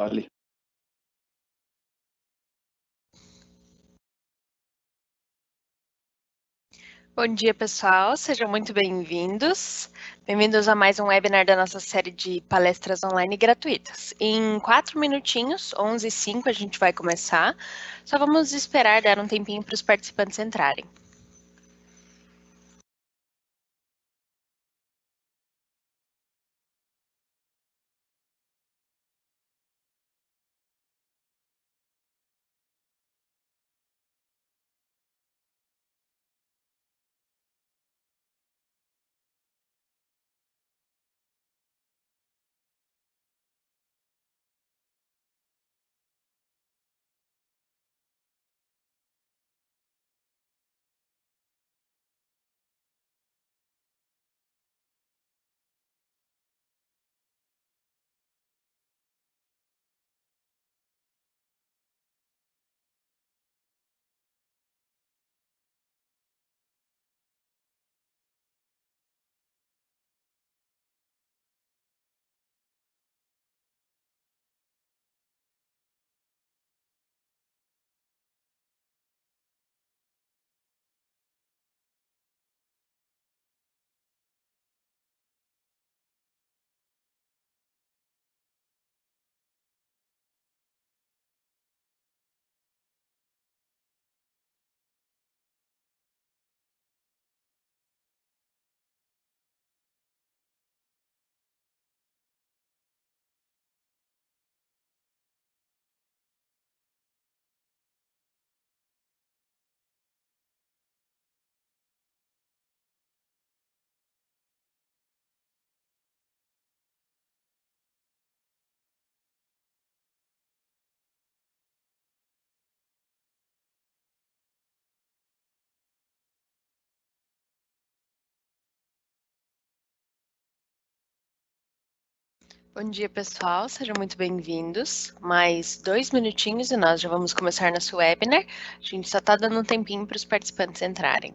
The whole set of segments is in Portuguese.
Ali. Bom dia, pessoal. Sejam muito bem-vindos. Bem-vindos a mais um webinar da nossa série de palestras online gratuitas. Em 4 minutinhos, 11h05, a gente vai começar. Só vamos esperar dar um tempinho para os participantes entrarem. Bom dia, pessoal. Sejam muito bem-vindos. Mais 2 minutinhos e nós já vamos começar nosso webinar. A gente só está dando um tempinho para os participantes entrarem.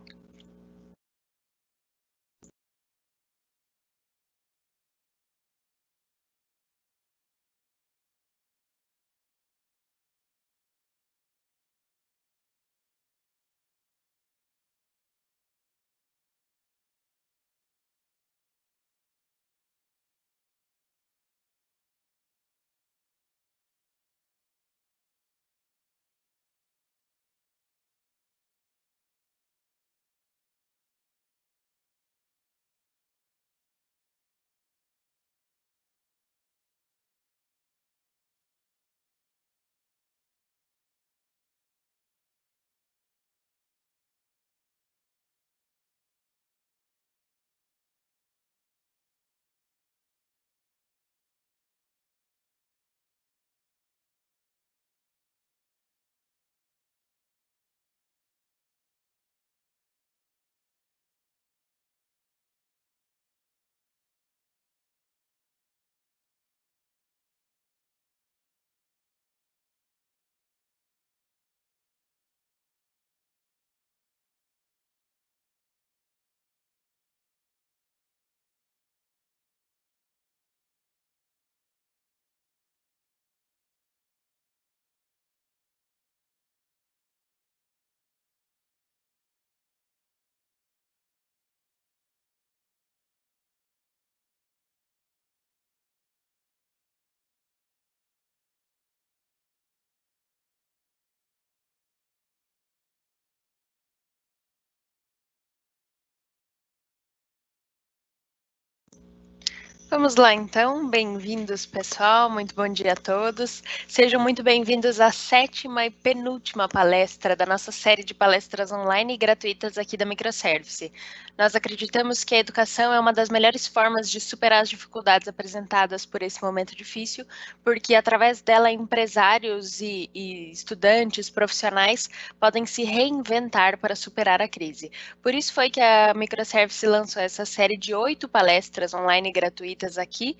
Vamos lá, então. Bem-vindos, pessoal. Muito bom dia a todos. Sejam muito bem-vindos à 7ª e penúltima palestra da nossa série de palestras online gratuitas aqui da Microservice. Nós acreditamos que a educação é uma das melhores formas de superar as dificuldades apresentadas por esse momento difícil, porque através dela empresários e estudantes, profissionais, podem se reinventar para superar a crise. Por isso foi que a Microservice lançou essa série de 8 palestras online gratuitas gratuitas aqui,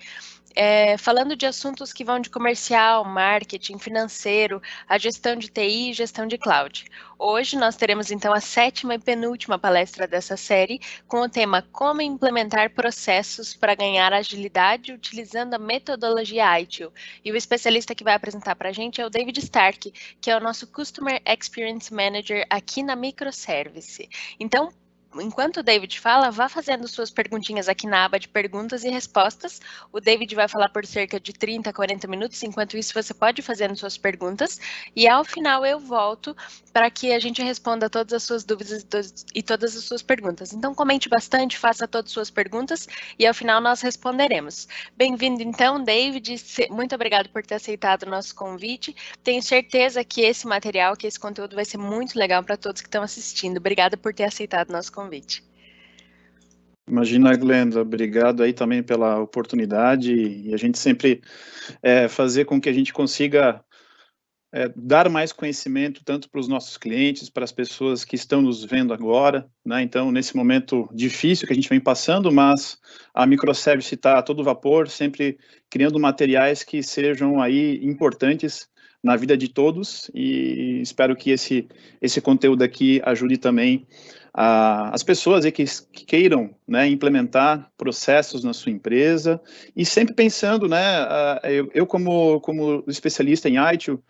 falando de assuntos que vão de comercial, marketing, financeiro, a gestão de TI e gestão de cloud. Hoje nós teremos então a 7ª e penúltima palestra dessa série, com o tema Como implementar processos para ganhar agilidade utilizando a metodologia ITIL. E o especialista que vai apresentar para a gente é o David Stark, que é o nosso Customer Experience Manager aqui na Microservice. Então, enquanto o David fala, vá fazendo suas perguntinhas aqui na aba de perguntas e respostas. O David vai falar por cerca de 30 a 40 minutos, enquanto isso você pode ir fazendo suas perguntas. E ao final eu volto para que a gente responda todas as suas dúvidas e todas as suas perguntas. Então comente bastante, faça todas as suas perguntas e ao final nós responderemos. Bem-vindo então, David. Muito obrigado por ter aceitado o nosso convite. Tenho certeza que esse material, que esse conteúdo vai ser muito legal para todos que estão assistindo. Obrigada por ter aceitado o nosso convite. Imagina, Glenda, obrigado aí também pela oportunidade e a gente sempre fazer com que a gente consiga dar mais conhecimento tanto para os nossos clientes, para as pessoas que estão nos vendo agora, né? Então, nesse momento difícil que a gente vem passando, mas a Microservice está a todo vapor, sempre criando materiais que sejam aí importantes na vida de todos e espero que esse conteúdo aqui ajude também as pessoas aí que queiram, né, implementar processos na sua empresa e sempre pensando, né, eu como especialista em ITIL,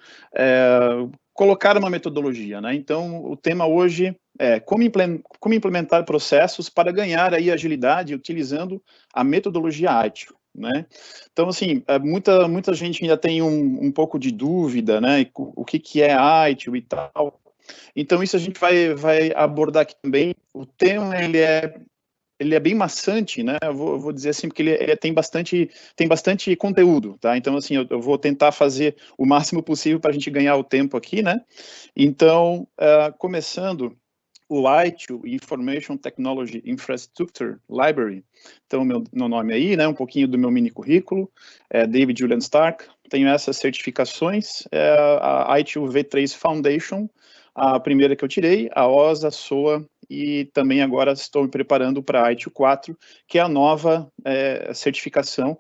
colocar uma metodologia, né? Então, o tema hoje é como implementar processos para ganhar aí agilidade utilizando a metodologia ITIL, né? Então, assim, muita gente ainda tem um pouco de dúvida, né? O que é ITIL e tal. Então, isso a gente vai abordar aqui também. O tema, ele é bem maçante, né? Eu vou dizer assim, porque ele tem bastante conteúdo, tá? Então, assim, eu vou tentar fazer o máximo possível para a gente ganhar o tempo aqui, né? Então, começando o ITIL, Information Technology Infrastructure Library. Então, meu nome aí, né? Um pouquinho do meu mini currículo, David Julian Stark. Tenho essas certificações, a ITIL V3 Foundation, a primeira que eu tirei, a OSA, SOA, e também agora estou me preparando para a ITIL 4, que é a nova certificação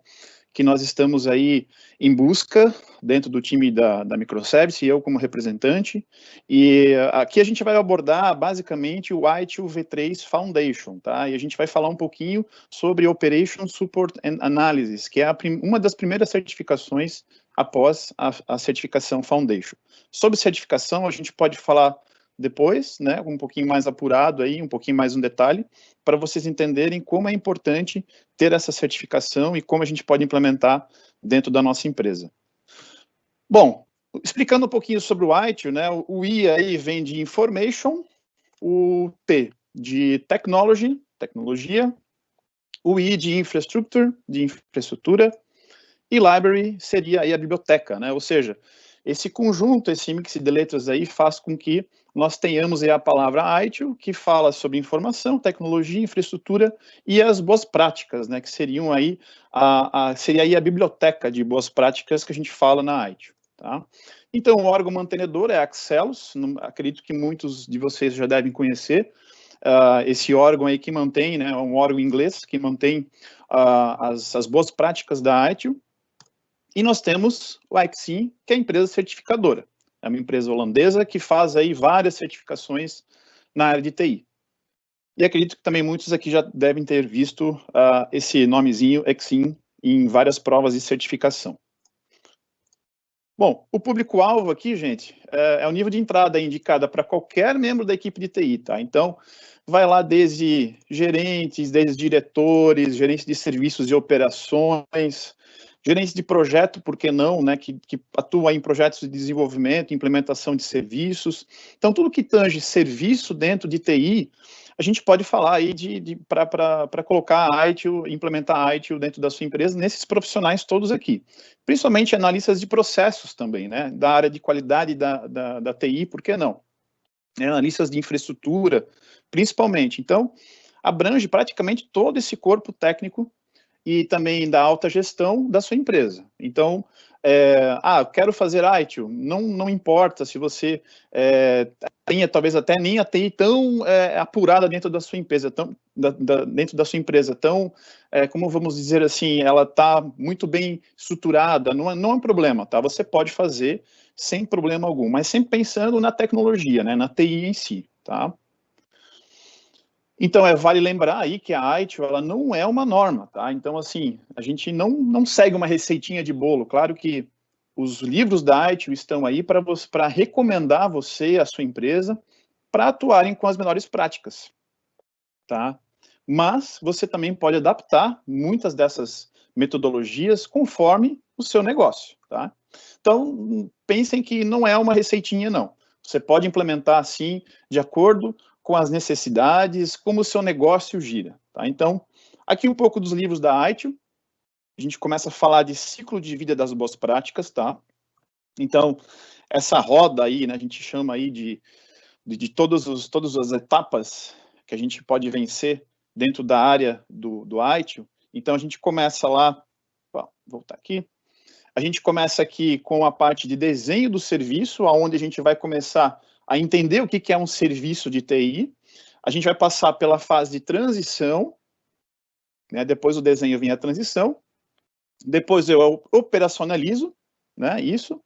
que nós estamos aí em busca dentro do time da Microservice, eu como representante, e aqui a gente vai abordar basicamente o ITIL V3 Foundation, tá? E a gente vai falar um pouquinho sobre Operation Support and Analysis, que é uma das primeiras certificações após a certificação Foundation. Sobre certificação, a gente pode falar depois, né, um pouquinho mais apurado aí, um pouquinho mais um detalhe, para vocês entenderem como é importante ter essa certificação e como a gente pode implementar dentro da nossa empresa. Bom, explicando um pouquinho sobre o ITIL, né, o I aí vem de Information, o T de tecnologia, o I de Infrastructure, de infraestrutura, e Library seria aí a biblioteca, né, ou seja, esse conjunto, esse mix de letras aí faz com que nós tenhamos aí a palavra ITIL, que fala sobre informação, tecnologia, infraestrutura e as boas práticas, né, que seriam aí seria aí a biblioteca de boas práticas que a gente fala na ITIL, tá? Então, o órgão mantenedor é a Axelos, acredito que muitos de vocês já devem conhecer, esse órgão aí que mantém, né, um órgão inglês que mantém as boas práticas da ITIL. E nós temos o ICSIM, que é a empresa certificadora. É uma empresa holandesa que faz aí várias certificações na área de TI. E acredito que também muitos aqui já devem ter visto esse nomezinho ICSIM em várias provas de certificação. Bom, o público-alvo aqui, gente, é o nível de entrada indicada para qualquer membro da equipe de TI, tá? Então, vai lá desde gerentes, desde diretores, gerentes de serviços e operações, gerentes de projeto, por que não, né, que atua em projetos de desenvolvimento, implementação de serviços. Então, tudo que tange serviço dentro de TI, a gente pode falar aí para colocar a ITIL, implementar a ITIL dentro da sua empresa, nesses profissionais todos aqui. Principalmente analistas de processos também, né, da área de qualidade da TI, por que não? Analistas de infraestrutura, principalmente. Então, abrange praticamente todo esse corpo técnico e também da alta gestão da sua empresa. Então, eu quero fazer ITIL, não importa se você tenha talvez até nem a TI tão apurada dentro da sua empresa, como vamos dizer assim, ela está muito bem estruturada, não é um problema, tá? Você pode fazer sem problema algum, mas sempre pensando na tecnologia, né, na TI em si, tá? Então, vale lembrar aí que a ITIL, ela não é uma norma, tá? Então, assim, a gente não segue uma receitinha de bolo. Claro que os livros da ITIL estão aí para recomendar você, a sua empresa, para atuarem com as melhores práticas, tá? Mas você também pode adaptar muitas dessas metodologias conforme o seu negócio, tá? Então, pensem que não é uma receitinha, não. Você pode implementar, assim, de acordo com as necessidades, como o seu negócio gira, tá? Então, aqui um pouco dos livros da ITIL, a gente começa a falar de ciclo de vida das boas práticas, tá? Então, essa roda aí, né, a gente chama aí de todas as etapas que a gente pode vencer dentro da área do ITIL. Então, a gente começa lá, vou voltar aqui, a gente começa aqui com a parte de desenho do serviço, onde a gente vai começar a entender o que é um serviço de TI. A gente vai passar pela fase de transição, né? Depois do desenho vem a transição, depois eu operacionalizo, né? Isso.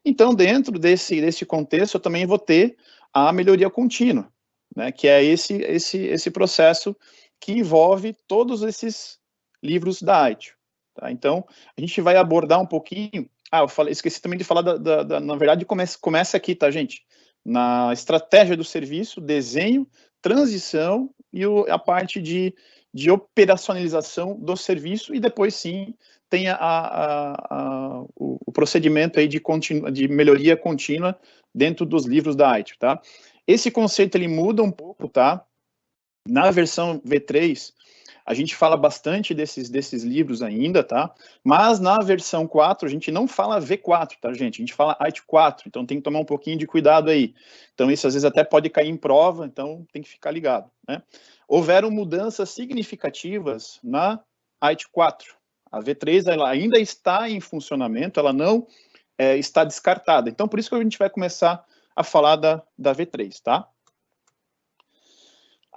Então, dentro desse contexto, eu também vou ter a melhoria contínua, né? Que é esse processo que envolve todos esses livros da ITIL. Tá? Então, a gente vai abordar um pouquinho. Esqueci também de falar na verdade, começa aqui, tá, gente? Na estratégia do serviço, desenho, transição e a parte de operacionalização do serviço, e depois sim tem o procedimento aí de melhoria contínua dentro dos livros da ITIL, tá? Esse conceito ele muda um pouco, tá? Na versão V3, a gente fala bastante desses livros ainda, tá? Mas na versão 4, a gente não fala V4, tá, gente? A gente fala ITIL 4, então tem que tomar um pouquinho de cuidado aí. Então isso às vezes até pode cair em prova, então tem que ficar ligado, né? Houveram mudanças significativas na ITIL 4. A V3 ela ainda está em funcionamento, ela não está descartada. Então por isso que a gente vai começar a falar da V3, tá?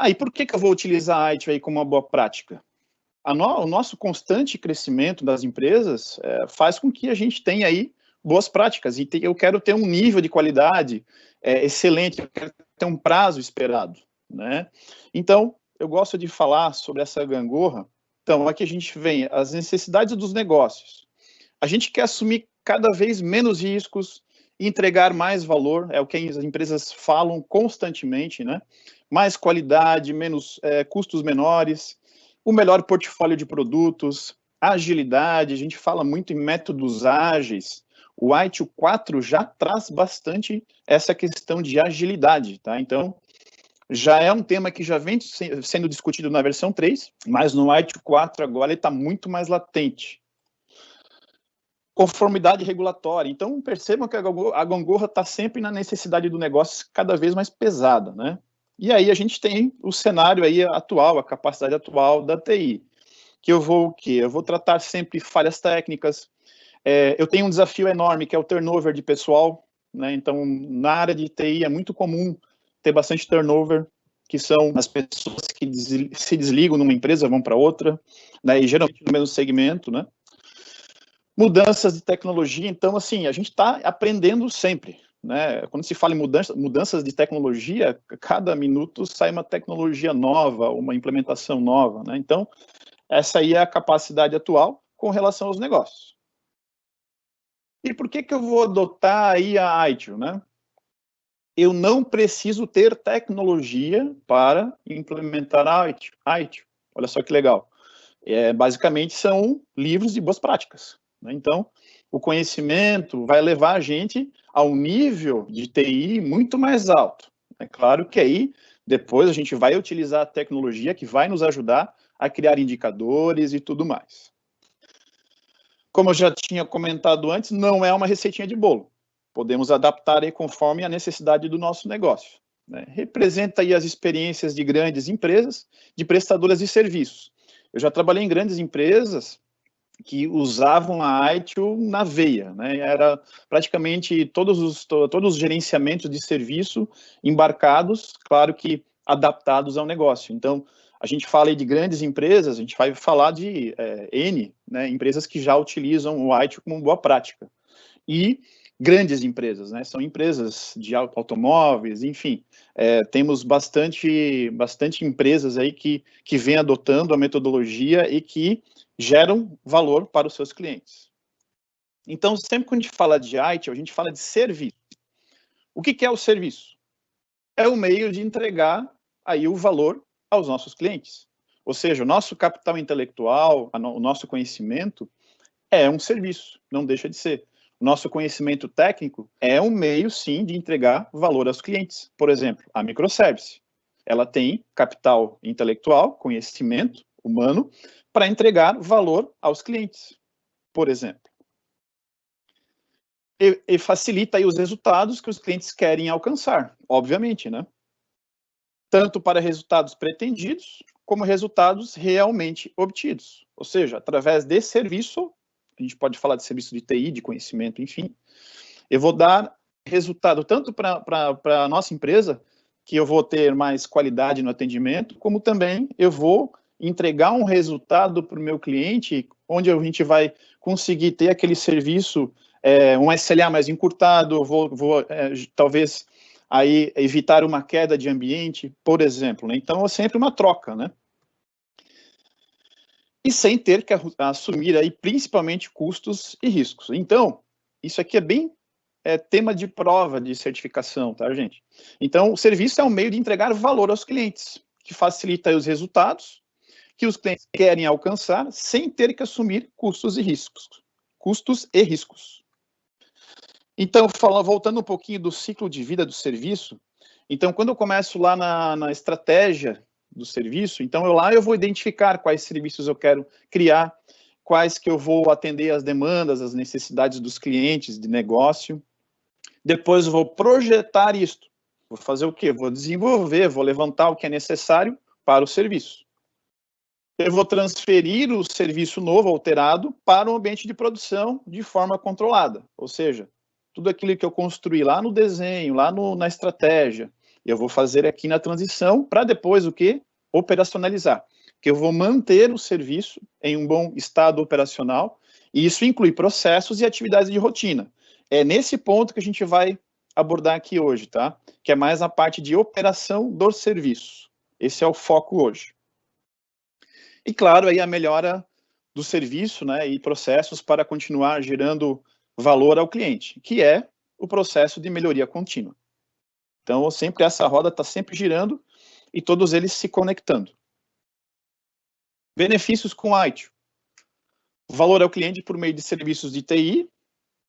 E por que eu vou utilizar a ITIL aí como uma boa prática? O nosso constante crescimento das empresas faz com que a gente tenha aí boas práticas, e eu quero ter um nível de qualidade excelente, eu quero ter um prazo esperado, né? Então, eu gosto de falar sobre essa gangorra. Então, aqui a gente vem as necessidades dos negócios. A gente quer assumir cada vez menos riscos e entregar mais valor, é o que as empresas falam constantemente, né? Mais qualidade, custos menores, o melhor portfólio de produtos, agilidade, a gente fala muito em métodos ágeis. O ITIL 4 já traz bastante essa questão de agilidade, tá? Então, já é um tema que já vem sendo discutido na versão 3, mas no ITIL 4 agora ele está muito mais latente. Conformidade regulatória. Então, percebam que a gangorra está sempre na necessidade do negócio cada vez mais pesada, né? E aí a gente tem o cenário aí atual, a capacidade atual da TI, que eu vou tratar sempre falhas técnicas. Eu tenho um desafio enorme, que é o turnover de pessoal, né? Então, na área de TI é muito comum ter bastante turnover, que são as pessoas que se desligam numa empresa, vão para outra, né? E geralmente no mesmo segmento, né? Mudanças de tecnologia, então, assim, a gente está aprendendo sempre, né? Quando se fala em mudanças de tecnologia, cada minuto sai uma tecnologia nova, uma implementação nova, né? Então, essa aí é a capacidade atual com relação aos negócios. E por que eu vou adotar aí a ITIL, né? Eu não preciso ter tecnologia para implementar a ITIL. Olha só que legal. Basicamente, são livros de boas práticas. Então, o conhecimento vai levar a gente a um nível de TI muito mais alto. É claro que aí, depois, a gente vai utilizar a tecnologia que vai nos ajudar a criar indicadores e tudo mais. Como eu já tinha comentado antes, não é uma receitinha de bolo. Podemos adaptar aí conforme a necessidade do nosso negócio, né? Representa aí as experiências de grandes empresas, de prestadoras de serviços. Eu já trabalhei em grandes empresas que usavam a ITIL na veia, né? Era praticamente todos os gerenciamentos de serviço embarcados, claro que adaptados ao negócio. Então, a gente fala aí de grandes empresas, a gente vai falar de N, né, empresas que já utilizam o ITIL como boa prática. E grandes empresas, né? São empresas de automóveis, enfim, temos bastante empresas aí que vêm adotando a metodologia e que geram valor para os seus clientes. Então, sempre que a gente fala de ITIL, a gente fala de serviço. O que é o serviço? É o meio de entregar aí o valor aos nossos clientes. Ou seja, o nosso capital intelectual, o nosso conhecimento é um serviço, não deixa de ser. O nosso conhecimento técnico é um meio, sim, de entregar valor aos clientes. Por exemplo, a microservice. Ela tem capital intelectual, conhecimento humano, para entregar valor aos clientes, por exemplo. E facilita aí os resultados que os clientes querem alcançar, obviamente, né? Tanto para resultados pretendidos, como resultados realmente obtidos. Ou seja, através desse serviço, a gente pode falar de serviço de TI, de conhecimento, enfim, eu vou dar resultado tanto para a nossa empresa, que eu vou ter mais qualidade no atendimento, como também eu vou entregar um resultado para o meu cliente, onde a gente vai conseguir ter aquele serviço, um SLA mais encurtado, vou talvez aí evitar uma queda de ambiente, por exemplo, né? Então, é sempre uma troca, né? E sem ter que assumir aí principalmente custos e riscos. Então, isso aqui é bem tema de prova de certificação, tá, gente? Então, o serviço é um meio de entregar valor aos clientes, que facilita os resultados que os clientes querem alcançar sem ter que assumir custos e riscos. Então, voltando um pouquinho do ciclo de vida do serviço, então, quando eu começo lá na estratégia do serviço, então eu vou identificar quais serviços eu quero criar, quais que eu vou atender as demandas, as necessidades dos clientes de negócio. Depois eu vou projetar isto. Vou fazer o quê? Vou desenvolver, vou levantar o que é necessário para o serviço. Eu vou transferir o serviço novo, alterado, para o ambiente de produção de forma controlada. Ou seja, tudo aquilo que eu construí lá no desenho, lá na estratégia, eu vou fazer aqui na transição para depois o quê? Operacionalizar. Que eu vou manter o serviço em um bom estado operacional, e isso inclui processos e atividades de rotina. É nesse ponto que a gente vai abordar aqui hoje, tá? Que é mais a parte de operação do serviço. Esse é o foco hoje. E, claro, aí a melhora do serviço, né, e processos para continuar gerando valor ao cliente, que é o processo de melhoria contínua. Então, sempre essa roda está sempre girando e todos eles se conectando. Benefícios com ITIL. Valor ao cliente por meio de serviços de TI,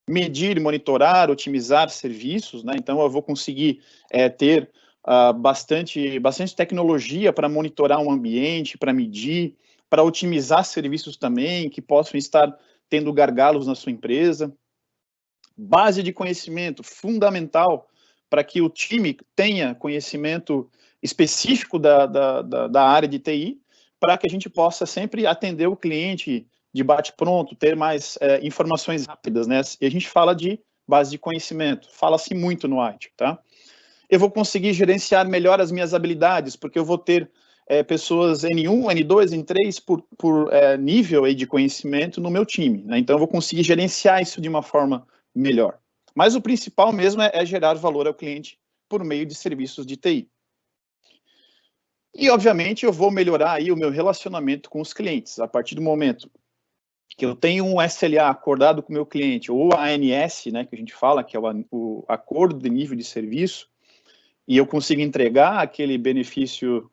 medir, monitorar, otimizar serviços, né? Então, eu vou conseguir ter bastante tecnologia para monitorar um ambiente, para medir, para otimizar serviços também, que possam estar tendo gargalos na sua empresa. Base de conhecimento fundamental para que o time tenha conhecimento específico da área de TI, para que a gente possa sempre atender o cliente de bate-pronto, ter mais informações rápidas, né? E a gente fala de base de conhecimento, fala-se muito no ITIL, tá? Eu vou conseguir gerenciar melhor as minhas habilidades, porque eu vou ter pessoas N1, N2, N3 por nível aí de conhecimento no meu time, né? Então eu vou conseguir gerenciar isso de uma forma melhor. Mas o principal mesmo é gerar valor ao cliente por meio de serviços de TI. E, obviamente, eu vou melhorar aí o meu relacionamento com os clientes. A partir do momento que eu tenho um SLA acordado com o meu cliente, ou ANS, né, que a gente fala, que é o acordo de nível de serviço, e eu consigo entregar aquele benefício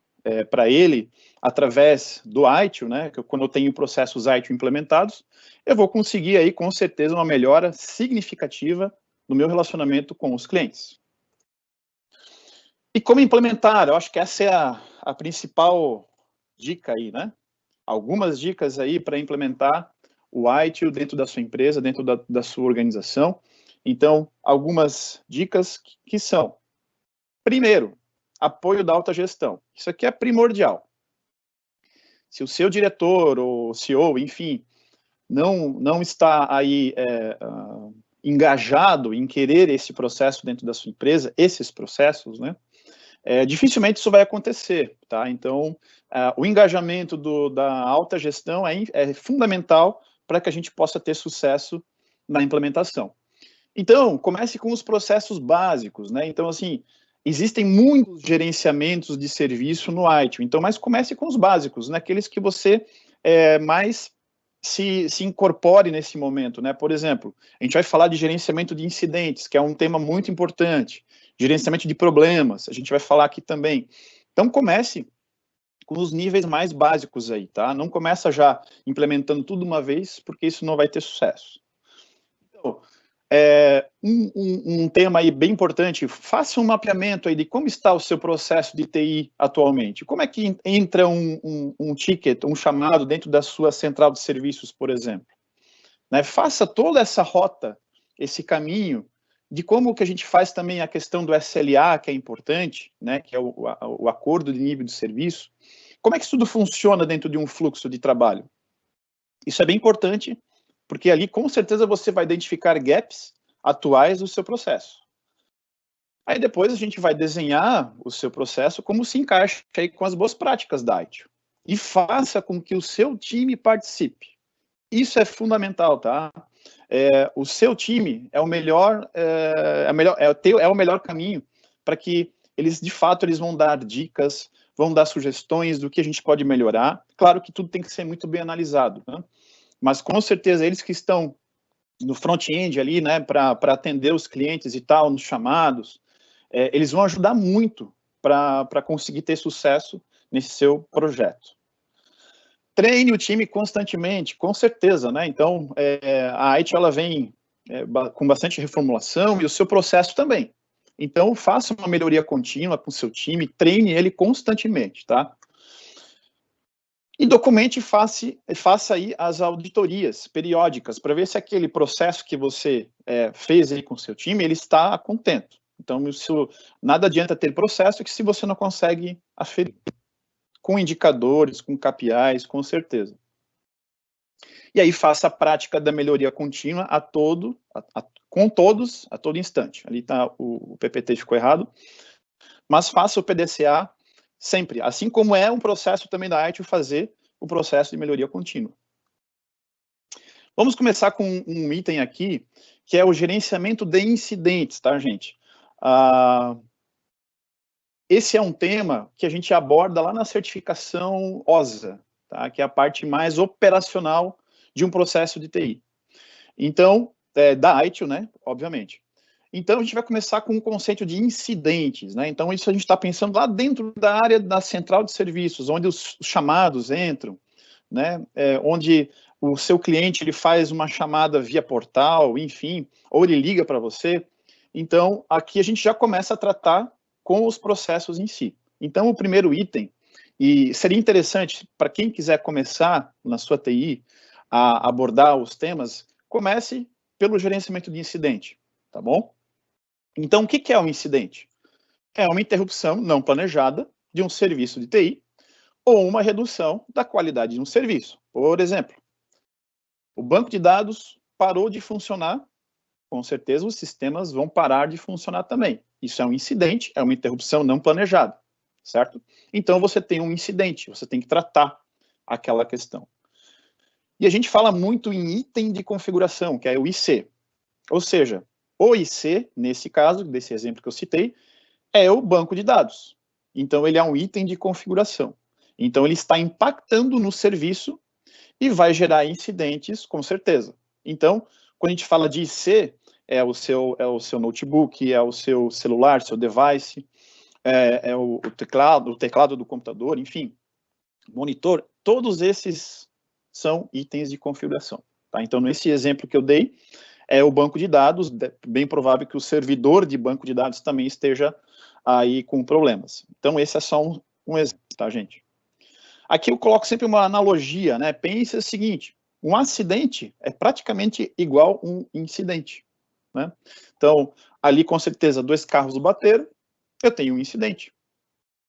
para ele através do ITIL, né, quando eu tenho processos ITIL implementados, eu vou conseguir aí, com certeza, uma melhora significativa no meu relacionamento com os clientes. E como implementar? Eu acho que essa é a principal dica aí, né? Algumas dicas aí para implementar o ITIL dentro da sua empresa, dentro da sua organização. Então, algumas dicas que são: primeiro, apoio da alta gestão. Isso aqui é primordial. Se o seu diretor ou CEO, enfim, não está aí engajado em querer esse processo dentro da sua empresa, esses processos, né? Dificilmente isso vai acontecer, tá? Então, o engajamento da alta gestão é fundamental para que a gente possa ter sucesso na implementação. Então, comece com os processos básicos, né? Então, assim, existem muitos gerenciamentos de serviço no ITIL, então, mas comece com os básicos, naqueles que você mais se incorpore nesse momento, né? Por exemplo, a gente vai falar de gerenciamento de incidentes, que é um tema muito importante, gerenciamento de problemas, a gente vai falar aqui também. Então, comece com os níveis mais básicos aí, tá? Não começa já implementando tudo uma vez, porque isso não vai ter sucesso. Então, um tema aí bem importante, faça um mapeamento aí de como está o seu processo de TI atualmente. Como é que entra um ticket, um chamado dentro da sua central de serviços, por exemplo? Né? Faça toda essa rota, esse caminho, de como que a gente faz também a questão do SLA, que é importante, né? Que é o acordo de nível de serviço. Como é que isso tudo funciona dentro de um fluxo de trabalho? Isso é bem importante, porque ali com certeza você vai identificar gaps atuais do seu processo. Aí depois a gente vai desenhar o seu processo como se encaixa aí com as boas práticas da ITIL. E faça com que o seu time participe. Isso é fundamental, tá? O seu time é o melhor, é o melhor caminho para que eles, de fato, eles vão dar dicas, vão dar sugestões do que a gente pode melhorar. Claro que tudo tem que ser muito bem analisado, né? Mas com certeza eles que estão no front-end ali, né, para atender os clientes e tal, nos chamados, eles vão ajudar muito para conseguir ter sucesso nesse seu projeto. Treine o time constantemente, com certeza, né? Então, a IT ela vem com bastante reformulação e o seu processo também. Então, faça uma melhoria contínua com o seu time, treine ele constantemente, tá? E documente e faça aí as auditorias periódicas para ver se aquele processo que você fez aí com o seu time, ele está contento. Então, isso, nada adianta ter processo que se você não consegue aferir. Com indicadores, com KPIs, com certeza. E aí faça a prática da melhoria contínua com todos, a todo instante. Ali tá, o PPT ficou errado, mas faça o PDCA sempre, assim como é um processo também da ITIL fazer o processo de melhoria contínua. Vamos começar com um item aqui, que é o gerenciamento de incidentes, tá, gente? Esse é um tema que a gente aborda lá na certificação OSA, tá? Que é a parte mais operacional de um processo de TI. Então, da ITIL, né, obviamente. Então, a gente vai começar com o conceito de incidentes, né? Então, isso a gente está pensando lá dentro da área da central de serviços, onde os chamados entram, né? Onde o seu cliente ele faz uma chamada via portal, enfim, ou ele liga para você. Então, aqui a gente já começa a tratar com os processos em si. Então, o primeiro item, e seria interessante para quem quiser começar na sua TI a abordar os temas, comece pelo gerenciamento de incidente, tá bom? Então, o que é um incidente? É uma interrupção não planejada de um serviço de TI ou uma redução da qualidade de um serviço. Por exemplo, o banco de dados parou de funcionar, com certeza os sistemas vão parar de funcionar também. Isso é um incidente, é uma interrupção não planejada, certo? Então, você tem um incidente, você tem que tratar aquela questão. E a gente fala muito em item de configuração, que é o IC. Ou seja, o IC, nesse caso, desse exemplo que eu citei, é o banco de dados. Então, ele é um item de configuração. Então, ele está impactando no serviço e vai gerar incidentes, com certeza. Então, quando a gente fala de IC, é o seu notebook, é o seu celular, seu device, é o teclado do computador, enfim, monitor, todos esses são itens de configuração. Tá? Então, nesse exemplo que eu dei, é o banco de dados, bem provável que o servidor de banco de dados também esteja aí com problemas. Então, esse é só um exemplo, tá, gente? Aqui eu coloco sempre uma analogia, né? Pense o seguinte, um acidente é praticamente igual um incidente, né? Então, ali com certeza, 2 carros bateram, eu tenho um incidente.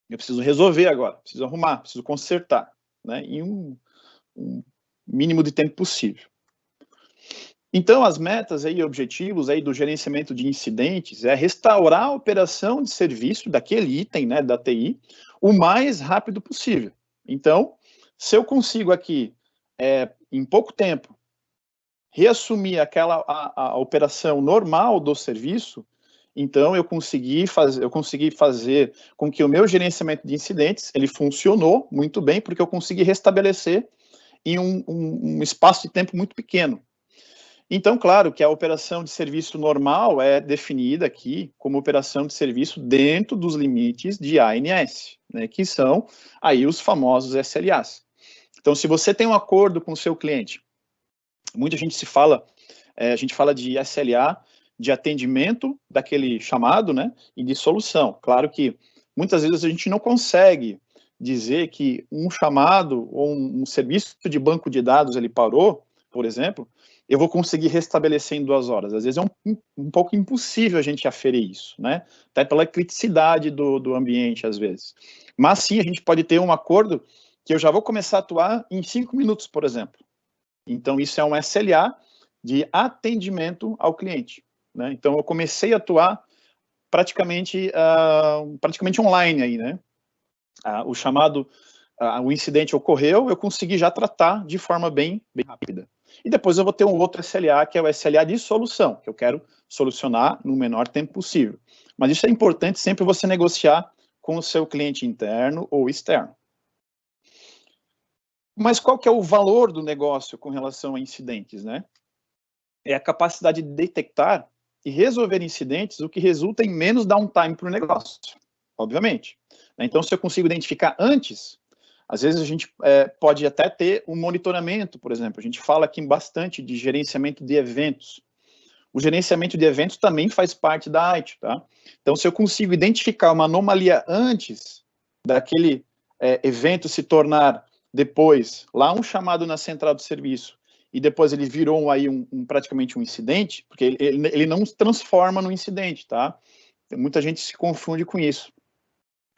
Eu preciso resolver agora, preciso arrumar, preciso consertar, né? Em um mínimo de tempo possível. Então, as metas e objetivos aí do gerenciamento de incidentes é restaurar a operação de serviço daquele item, né, da TI, o mais rápido possível. Então, se eu consigo aqui, em pouco tempo, reassumir a operação normal do serviço, então eu consegui fazer com que o meu gerenciamento de incidentes, ele funcionou muito bem, porque eu consegui restabelecer em um espaço de tempo muito pequeno. Então, claro que a operação de serviço normal é definida aqui como operação de serviço dentro dos limites de ANS, né, que são aí os famosos SLAs. Então, se você tem um acordo com o seu cliente, muita gente a gente fala de SLA, de atendimento daquele chamado, né, e de solução. Claro que muitas vezes a gente não consegue dizer que um chamado ou um serviço de banco de dados ele parou, por exemplo, eu vou conseguir restabelecer em 2 horas. Às vezes é um pouco impossível a gente aferir isso, né? Até pela criticidade do ambiente, às vezes. Mas sim, a gente pode ter um acordo que eu já vou começar a atuar em 5 minutos, por exemplo. Então, isso é um SLA de atendimento ao cliente, né? Então, eu comecei a atuar praticamente online aí, né? O incidente ocorreu, eu consegui já tratar de forma bem rápida. E depois eu vou ter um outro SLA, que é o SLA de solução, que eu quero solucionar no menor tempo possível. Mas isso é importante sempre você negociar com o seu cliente interno ou externo. Mas qual que é o valor do negócio com relação a incidentes, né? É a capacidade de detectar e resolver incidentes, o que resulta em menos downtime para o negócio, obviamente. Então, se eu consigo identificar antes, às vezes a gente pode até ter um monitoramento, por exemplo. A gente fala aqui bastante de gerenciamento de eventos. O gerenciamento de eventos também faz parte da IT, tá? Então, se eu consigo identificar uma anomalia antes daquele evento se tornar depois lá um chamado na central de serviço e depois ele virou aí praticamente um incidente, porque ele não se transforma no incidente, tá? Muita gente se confunde com isso.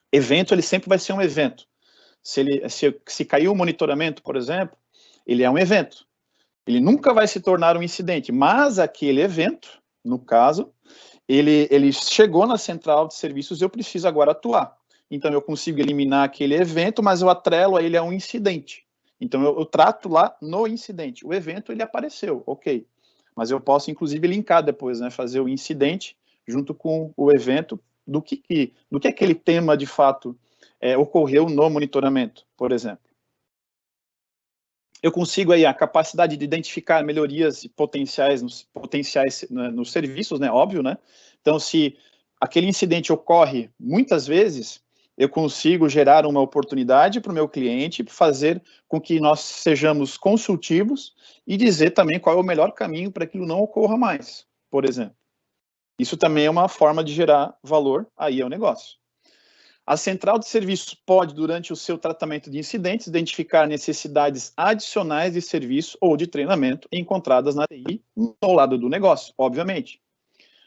Evento, ele sempre vai ser um evento. Se cair o monitoramento, por exemplo, ele é um evento. Ele nunca vai se tornar um incidente, mas aquele evento, no caso, ele chegou na central de serviços e eu preciso agora atuar. Então, eu consigo eliminar aquele evento, mas eu atrelo a ele a um incidente. Então, eu trato lá no incidente. O evento, ele apareceu, ok. Mas eu posso, inclusive, linkar depois, né, fazer o incidente junto com o evento do que aquele tema, de fato, ocorreu no monitoramento, por exemplo. Eu consigo aí a capacidade de identificar melhorias potenciais nos serviços, né, óbvio, né? Então, se aquele incidente ocorre muitas vezes, eu consigo gerar uma oportunidade para o meu cliente, fazer com que nós sejamos consultivos e dizer também qual é o melhor caminho para que aquilo não ocorra mais, por exemplo. Isso também é uma forma de gerar valor aí ao negócio. A central de serviços pode, durante o seu tratamento de incidentes, identificar necessidades adicionais de serviço ou de treinamento encontradas na TI no lado do negócio, obviamente.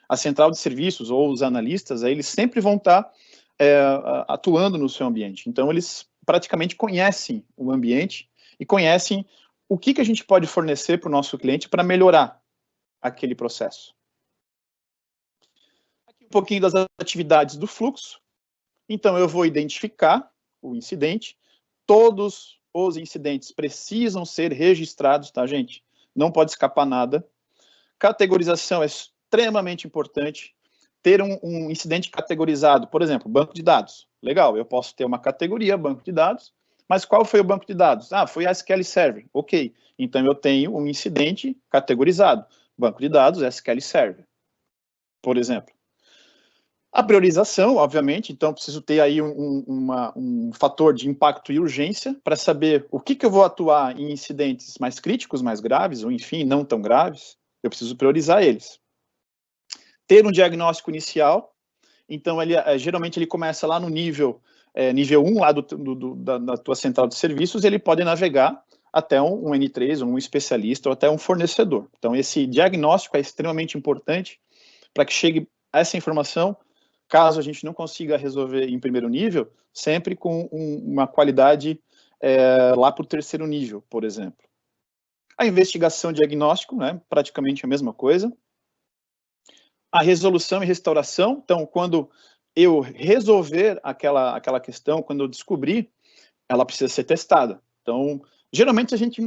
A central de serviços ou os analistas, eles sempre vão estar atuando no seu ambiente. Então, eles praticamente conhecem o ambiente e conhecem o que a gente pode fornecer para o nosso cliente para melhorar aquele processo. Aqui um pouquinho das atividades do fluxo. Então, eu vou identificar o incidente. Todos os incidentes precisam ser registrados, tá, gente? Não pode escapar nada. Categorização é extremamente importante. Ter um incidente categorizado, por exemplo, banco de dados. Legal, eu posso ter uma categoria, banco de dados, mas qual foi o banco de dados? Ah, foi a SQL Server. Ok, então eu tenho um incidente categorizado. Banco de dados, SQL Server, por exemplo. A priorização, obviamente, então preciso ter aí um fator de impacto e urgência para saber o que eu vou atuar em incidentes mais críticos, mais graves, ou enfim, não tão graves, eu preciso priorizar eles. Ter um diagnóstico inicial, então geralmente ele começa lá no nível 1, lá da tua central de serviços, ele pode navegar até um N3, um especialista, ou até um fornecedor. Então esse diagnóstico é extremamente importante para que chegue essa informação, caso a gente não consiga resolver em primeiro nível, sempre com uma qualidade lá para o terceiro nível, por exemplo. A investigação e diagnóstico, né, praticamente a mesma coisa. A resolução e restauração, então, quando eu resolver aquela questão, quando eu descobrir, ela precisa ser testada. Então, geralmente a gente,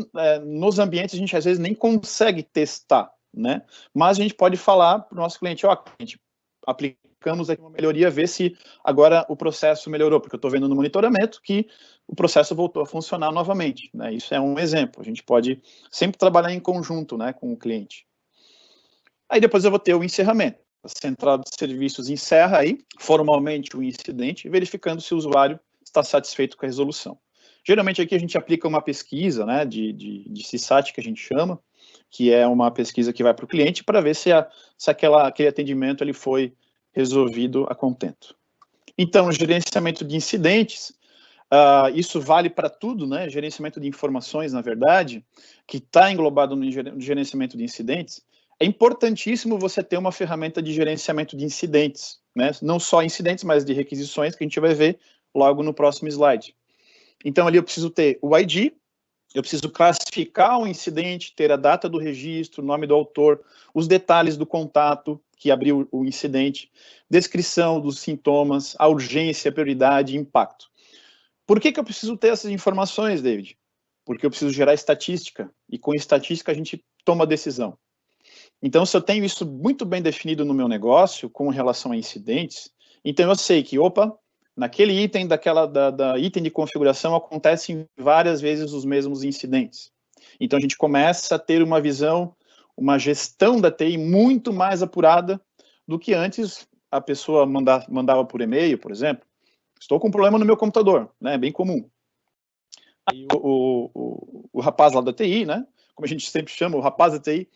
nos ambientes, a gente às vezes nem consegue testar, né? Mas a gente pode falar para o nosso cliente, ó, cliente, aplicamos aqui uma melhoria, ver se agora o processo melhorou, porque eu estou vendo no monitoramento que o processo voltou a funcionar novamente, né? Isso é um exemplo. A gente pode sempre trabalhar em conjunto, né, com o cliente. Aí depois eu vou ter o encerramento. A central de serviços encerra aí formalmente o incidente, verificando se o usuário está satisfeito com a resolução. Geralmente aqui a gente aplica uma pesquisa, né, de CSAT, que a gente chama, que é uma pesquisa que vai para o cliente para ver se aquele atendimento ele foi resolvido a contento. Então, gerenciamento de incidentes, isso vale para tudo, né? Gerenciamento de informações, na verdade, que está englobado no gerenciamento de incidentes. É importantíssimo você ter uma ferramenta de gerenciamento de incidentes, né? Não só incidentes, mas de requisições, que a gente vai ver logo no próximo slide. Então, ali eu preciso ter o ID, eu preciso classificar o incidente, ter a data do registro, o nome do autor, os detalhes do contato que abriu o incidente, descrição dos sintomas, a urgência, a prioridade e impacto. Por que eu preciso ter essas informações, David? Porque eu preciso gerar estatística, e com estatística a gente toma decisão. Então, se eu tenho isso muito bem definido no meu negócio, com relação a incidentes, então eu sei que, opa, naquele item da item de configuração acontecem várias vezes os mesmos incidentes. Então, a gente começa a ter uma visão, uma gestão da TI muito mais apurada do que antes a pessoa mandava por e-mail, por exemplo. Estou com um problema no meu computador, né? É bem comum. Aí o rapaz lá da TI, né? Como a gente sempre chama, o rapaz da TI,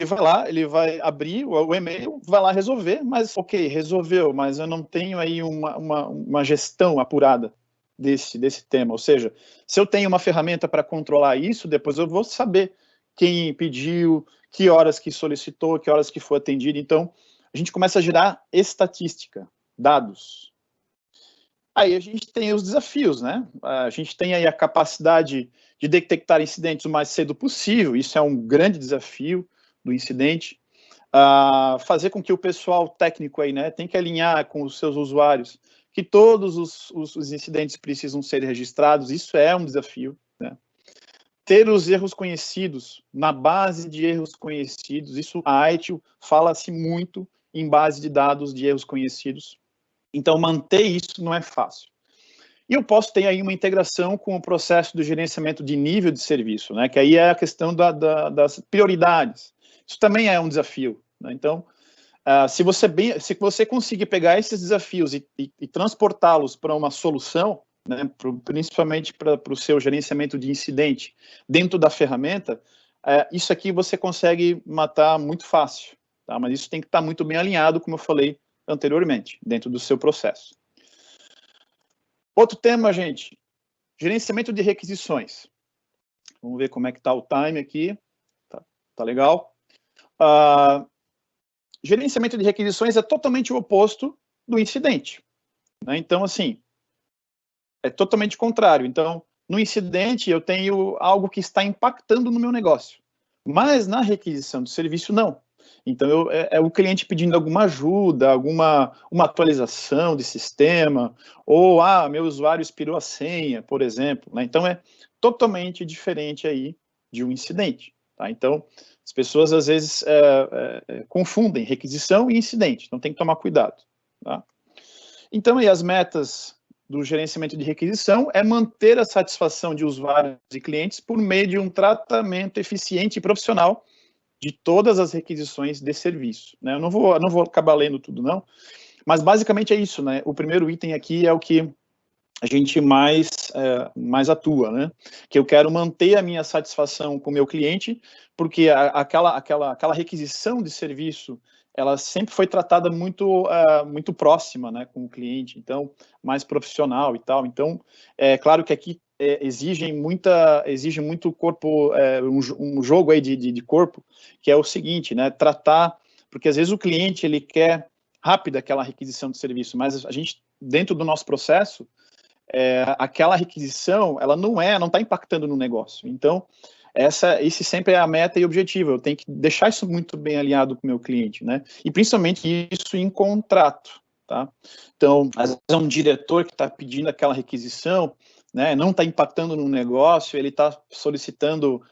ele vai lá, ele vai abrir o e-mail, vai lá resolver, mas ok, resolveu, mas eu não tenho aí uma gestão apurada desse tema. Ou seja, se eu tenho uma ferramenta para controlar isso, depois eu vou saber quem pediu, que horas que solicitou, que horas que foi atendido. Então, a gente começa a gerar estatística, dados. Aí a gente tem os desafios, né? A gente tem aí a capacidade de detectar incidentes o mais cedo possível, isso é um grande desafio do incidente. Fazer com que o pessoal técnico aí, né, tem que alinhar com os seus usuários que todos os incidentes precisam ser registrados, isso é um desafio, né? Ter os erros conhecidos, na base de erros conhecidos, isso a ITIL fala-se muito em base de dados de erros conhecidos. Então, manter isso não é fácil. E eu posso ter aí uma integração com o processo do gerenciamento de nível de serviço, né? Que aí é a questão das prioridades. Isso também é um desafio, né? Então, se você conseguir pegar esses desafios e transportá-los para uma solução, né, principalmente para o seu gerenciamento de incidente dentro da ferramenta, isso aqui você consegue matar muito fácil, tá? Mas isso tem que estar muito bem alinhado, como eu falei anteriormente, dentro do seu processo. Outro tema, gente, gerenciamento de requisições. Vamos ver como é que está o time aqui. Tá legal. Gerenciamento de requisições é totalmente o oposto do incidente, né? Então, assim, é totalmente contrário. Então, no incidente, eu tenho algo que está impactando no meu negócio, mas na requisição de serviço, não. Então, é o cliente pedindo alguma ajuda, uma atualização de sistema, ou, meu usuário expirou a senha, por exemplo, né? Então, é totalmente diferente aí de um incidente, tá? Então, as pessoas, às vezes, confundem requisição e incidente, então tem que tomar cuidado, tá? Então, aí, as metas do gerenciamento de requisição é manter a satisfação de usuários e clientes por meio de um tratamento eficiente e profissional de todas as requisições de serviço, né? Eu não vou acabar lendo tudo, não, mas basicamente é isso, né? O primeiro item aqui é o que a gente mais atua, né? Que eu quero manter a minha satisfação com o meu cliente, porque aquela requisição de serviço, ela sempre foi tratada muito próxima, né, com o cliente, então, mais profissional e tal. Então, é claro que aqui exige muito corpo, um jogo aí de corpo, que é o seguinte, né, tratar, porque às vezes o cliente, ele quer rápida aquela requisição de serviço, mas a gente, dentro do nosso processo, aquela requisição, ela não está impactando no negócio. Então, esse sempre é a meta e o objetivo. Eu tenho que deixar isso muito bem alinhado com o meu cliente, né? E principalmente isso em contrato, tá? Então, às vezes é um diretor que está pedindo aquela requisição, né? Não está impactando no negócio, ele está solicitando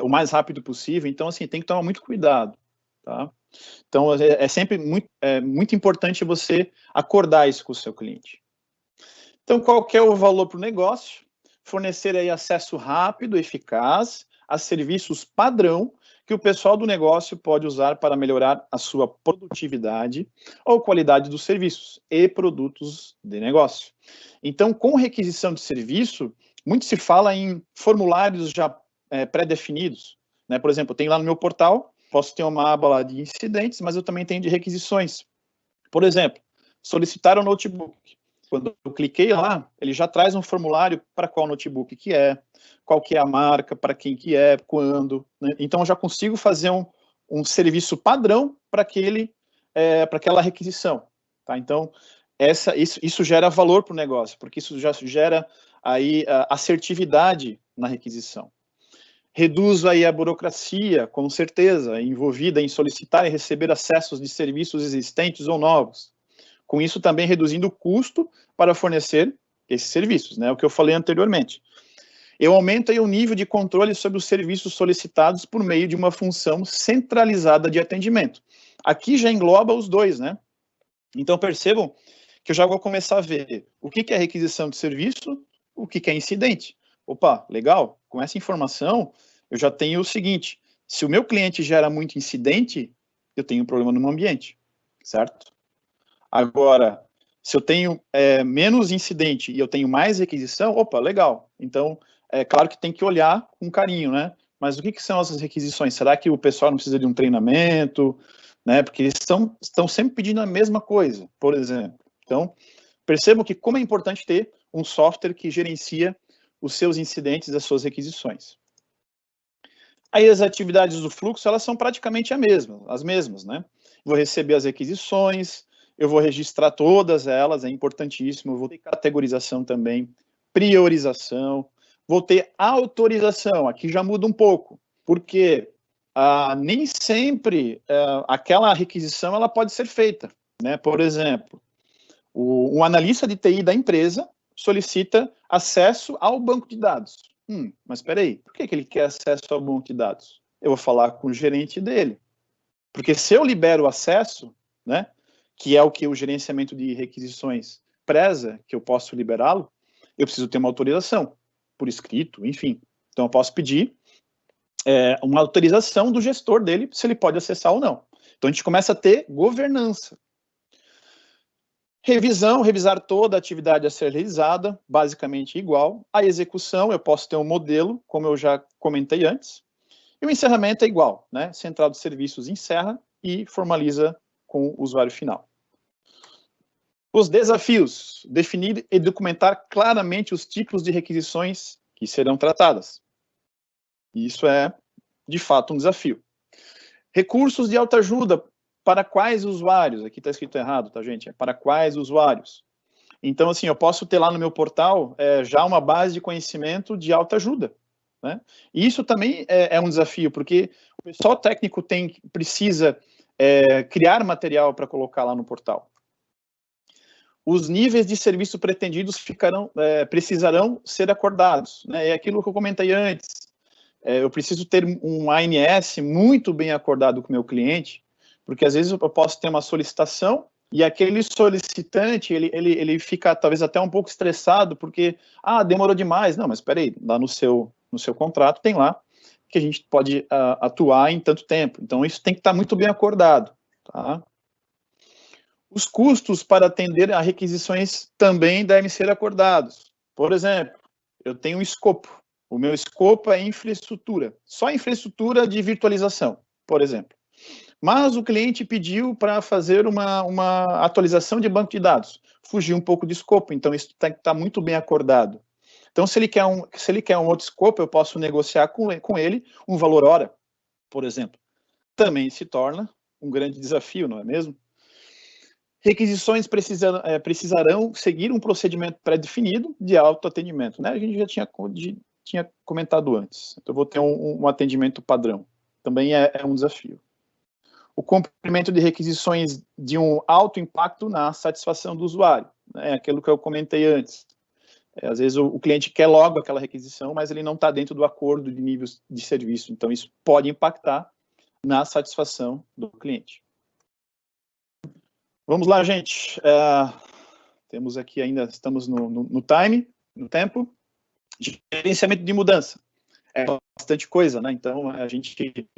o mais rápido possível. Então, assim, tem que tomar muito cuidado, tá? Então, é sempre muito importante você acordar isso com o seu cliente. Então, qual que é o valor para o negócio? Fornecer aí acesso rápido, eficaz, a serviços padrão que o pessoal do negócio pode usar para melhorar a sua produtividade ou qualidade dos serviços e produtos de negócio. Então, com requisição de serviço, muito se fala em formulários já pré-definidos, né? Por exemplo, eu tenho lá no meu portal, posso ter uma aba lá de incidentes, mas eu também tenho de requisições. Por exemplo, solicitar um notebook. Quando eu cliquei lá, ele já traz um formulário para qual notebook que é, qual que é a marca, para quem que é, quando, né? Então eu já consigo fazer um serviço padrão para aquela requisição, tá? Então isso gera valor para o negócio, porque isso já gera aí assertividade na requisição. Reduz aí a burocracia, com certeza, envolvida em solicitar e receber acessos de serviços existentes ou novos. Com isso também reduzindo o custo para fornecer esses serviços, né? O que eu falei anteriormente. Eu aumento aí o nível de controle sobre os serviços solicitados por meio de uma função centralizada de atendimento. Aqui já engloba os dois, né? Então percebam que eu já vou começar a ver o que é requisição de serviço, o que é incidente. Opa, legal, com essa informação eu já tenho o seguinte, se o meu cliente gera muito incidente, eu tenho um problema no meu ambiente, certo? Agora, se eu tenho menos incidente e eu tenho mais requisição, opa, legal. Então, é claro que tem que olhar com carinho, né? Mas o que são essas requisições? Será que o pessoal não precisa de um treinamento, né? Porque eles estão sempre pedindo a mesma coisa, por exemplo. Então, percebam que como é importante ter um software que gerencia os seus incidentes, as suas requisições. Aí as atividades do fluxo, elas são praticamente as mesmas, né? Vou receber as requisições, eu vou registrar todas elas, é importantíssimo, vou ter categorização também, priorização, vou ter autorização, aqui já muda um pouco, porque nem sempre aquela requisição ela pode ser feita, né? Por exemplo, um analista de TI da empresa solicita acesso ao banco de dados. Mas espera aí, por que ele quer acesso ao banco de dados? Eu vou falar com o gerente dele, porque se eu libero o acesso, né, que é o que o gerenciamento de requisições preza, que eu posso liberá-lo, eu preciso ter uma autorização, por escrito, enfim. Então, eu posso pedir uma autorização do gestor dele, se ele pode acessar ou não. Então, a gente começa a ter governança. Revisar toda a atividade a ser realizada, basicamente igual. A execução, eu posso ter um modelo, como eu já comentei antes. E o encerramento é igual, né? Central de serviços encerra e formaliza com o usuário final. Os desafios: definir e documentar claramente os tipos de requisições que serão tratadas. Isso é, de fato, um desafio. Recursos de autoajuda, para quais usuários? Aqui está escrito errado, tá, gente? É para quais usuários. Então, assim, eu posso ter lá no meu portal já uma base de conhecimento de autoajuda, né? E isso também é um desafio, porque o pessoal técnico precisa criar material para colocar lá no portal. Os níveis de serviço pretendidos precisarão ser acordados, né? É aquilo que eu comentei antes. Eu preciso ter um ANS muito bem acordado com o meu cliente, porque às vezes eu posso ter uma solicitação e aquele solicitante, ele fica talvez até um pouco estressado, porque, demorou demais. Não, mas espera aí, lá no seu contrato tem lá que a gente pode atuar em tanto tempo. Então, isso tem que estar muito bem acordado, tá? Os custos para atender a requisições também devem ser acordados. Por exemplo, eu tenho um escopo. O meu escopo é infraestrutura, só infraestrutura de virtualização, por exemplo. Mas o cliente pediu para fazer uma atualização de banco de dados. Fugiu um pouco de escopo, então isso tem que estar muito bem acordado. Então, se ele quer um outro escopo, eu posso negociar com ele um valor hora, por exemplo. Também se torna um grande desafio, não é mesmo? Requisições precisarão seguir um procedimento pré-definido de autoatendimento, né? A gente já tinha comentado antes. Então, eu vou ter um atendimento padrão. Também é um desafio. O cumprimento de requisições de um alto impacto na satisfação do usuário, né? Aquilo que eu comentei antes. Às vezes o cliente quer logo aquela requisição, mas ele não está dentro do acordo de níveis de serviço. Então, isso pode impactar na satisfação do cliente. Vamos lá, gente. Temos aqui ainda, estamos no tempo. Gerenciamento de mudança. É bastante coisa, né? Então, a gente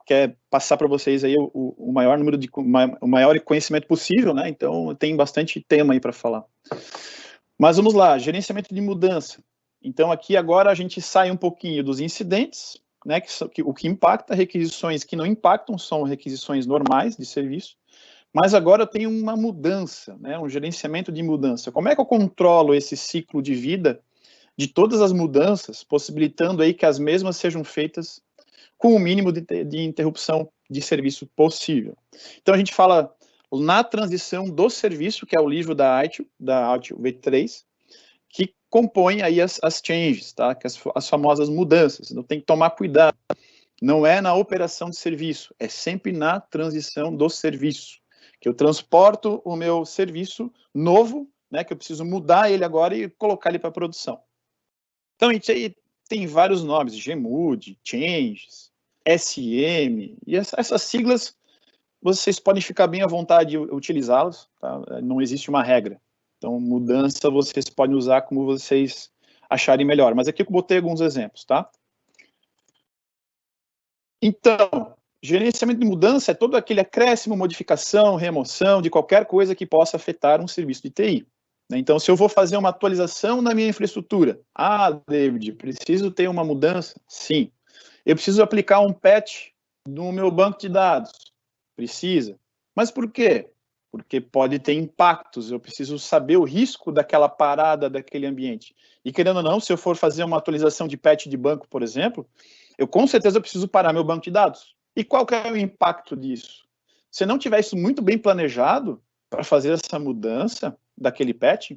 quer passar para vocês aí o maior número o maior conhecimento possível, né? Então, tem bastante tema aí para falar. Mas vamos lá, gerenciamento de mudança. Então, aqui agora a gente sai um pouquinho dos incidentes, né? O que impacta, requisições que não impactam são requisições normais de serviço. Mas agora eu tenho uma mudança, né, um gerenciamento de mudança. Como é que eu controlo esse ciclo de vida de todas as mudanças, possibilitando aí que as mesmas sejam feitas com o mínimo de interrupção de serviço possível? Então a gente fala na transição do serviço, que é o livro da ITIL V3, que compõe aí as changes, tá? Que as famosas mudanças. Então tem que tomar cuidado. Não é na operação de serviço, é sempre na transição do serviço. Que eu transporto o meu serviço novo, né, que eu preciso mudar ele agora e colocar ele para produção. Então, a gente aí tem vários nomes, Gmood, Changes, SM, e essas siglas, vocês podem ficar bem à vontade de utilizá-las, tá? Não existe uma regra. Então, mudança vocês podem usar como vocês acharem melhor. Mas aqui eu botei alguns exemplos, tá? Então, gerenciamento de mudança é todo aquele acréscimo, modificação, remoção de qualquer coisa que possa afetar um serviço de TI. Então, se eu vou fazer uma atualização na minha infraestrutura, David, preciso ter uma mudança? Sim. Eu preciso aplicar um patch no meu banco de dados? Precisa. Mas por quê? Porque pode ter impactos, eu preciso saber o risco daquela parada daquele ambiente. E querendo ou não, se eu for fazer uma atualização de patch de banco, por exemplo, eu com certeza preciso parar meu banco de dados. E qual que é o impacto disso? Se não tiver isso muito bem planejado para fazer essa mudança daquele patch,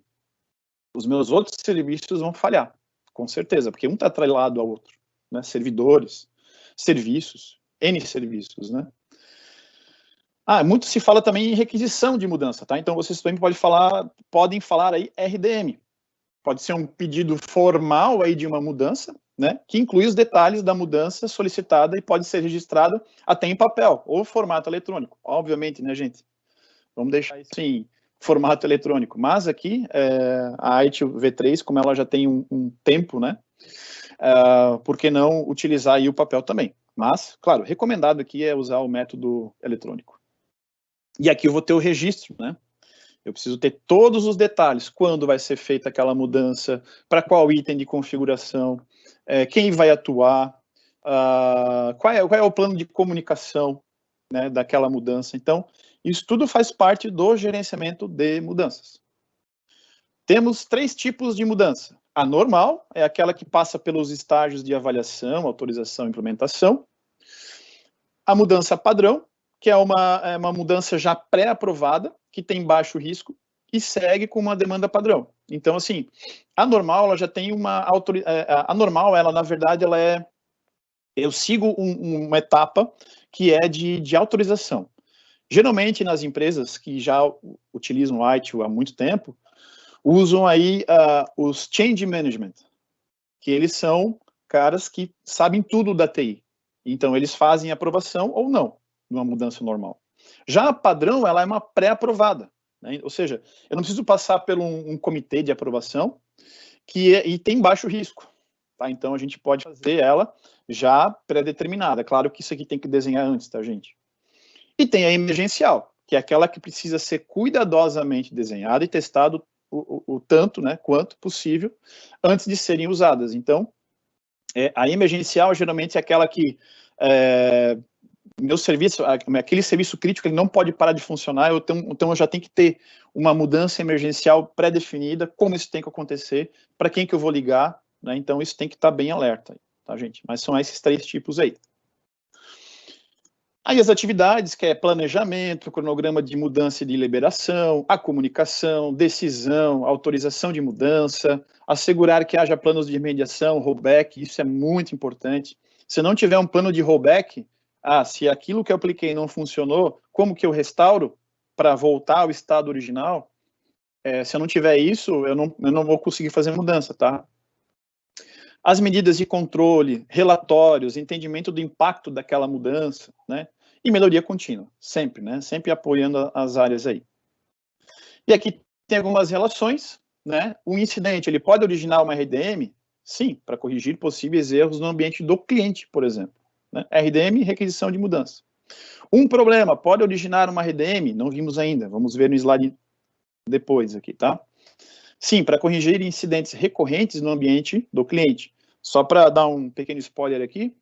os meus outros serviços vão falhar, com certeza, porque um está atrelado ao outro, né? Servidores, serviços, N serviços, né? Muito se fala também em requisição de mudança, tá? Então vocês também podem falar aí RDM. Pode ser um pedido formal aí de uma mudança, né, que inclui os detalhes da mudança solicitada e pode ser registrada até em papel ou formato eletrônico. Obviamente, né, gente? Vamos deixar isso em formato eletrônico. Mas aqui, a ITIL V3, como ela já tem um tempo, né, por que não utilizar aí o papel também? Mas, claro, recomendado aqui é usar o método eletrônico. E aqui eu vou ter o registro, né? Eu preciso ter todos os detalhes, quando vai ser feita aquela mudança, para qual item de configuração, quem vai atuar, qual é o plano de comunicação, né, daquela mudança. Então, isso tudo faz parte do gerenciamento de mudanças. Temos 3 tipos de mudança. A normal é aquela que passa pelos estágios de avaliação, autorização e implementação. A mudança padrão, que é uma mudança já pré-aprovada, que tem baixo risco, e segue com uma demanda padrão. Então, assim, a normal, ela já tem a normal, ela, na verdade, eu sigo uma etapa que é de autorização. Geralmente, nas empresas que já utilizam o ITIL há muito tempo, usam aí os Change Management, que eles são caras que sabem tudo da TI. Então, eles fazem aprovação ou não, numa mudança normal. Já a padrão, ela é uma pré-aprovada, né? Ou seja, eu não preciso passar por um comitê de aprovação e tem baixo risco, tá? Então, a gente pode fazer ela já pré-determinada. Claro que isso aqui tem que desenhar antes, tá, gente? E tem a emergencial, que é aquela que precisa ser cuidadosamente desenhada e testado o tanto, né, quanto possível antes de serem usadas. Então, a emergencial geralmente é aquela que meu serviço, aquele serviço crítico, ele não pode parar de funcionar, então eu já tenho que ter uma mudança emergencial pré-definida, como isso tem que acontecer, para quem que eu vou ligar, né? Então isso tem que estar bem alerta, tá, gente? Mas são esses 3 tipos aí. Aí as atividades, que é planejamento, cronograma de mudança e de liberação, a comunicação, decisão, autorização de mudança, assegurar que haja planos de remediação, rollback, isso é muito importante. Se não tiver um plano de rollback, se aquilo que eu apliquei não funcionou, como que eu restauro para voltar ao estado original? Se eu não tiver isso, eu não vou conseguir fazer mudança, tá? As medidas de controle, relatórios, entendimento do impacto daquela mudança, né? E melhoria contínua, sempre, né? Sempre apoiando as áreas aí. E aqui tem algumas relações, né? Um incidente, ele pode originar uma RDM? Sim, para corrigir possíveis erros no ambiente do cliente, por exemplo. Né? RDM, requisição de mudança. Um problema pode originar uma RDM? Não vimos ainda, vamos ver no slide depois aqui, tá? Sim, para corrigir incidentes recorrentes no ambiente do cliente. Só para dar um pequeno spoiler aqui,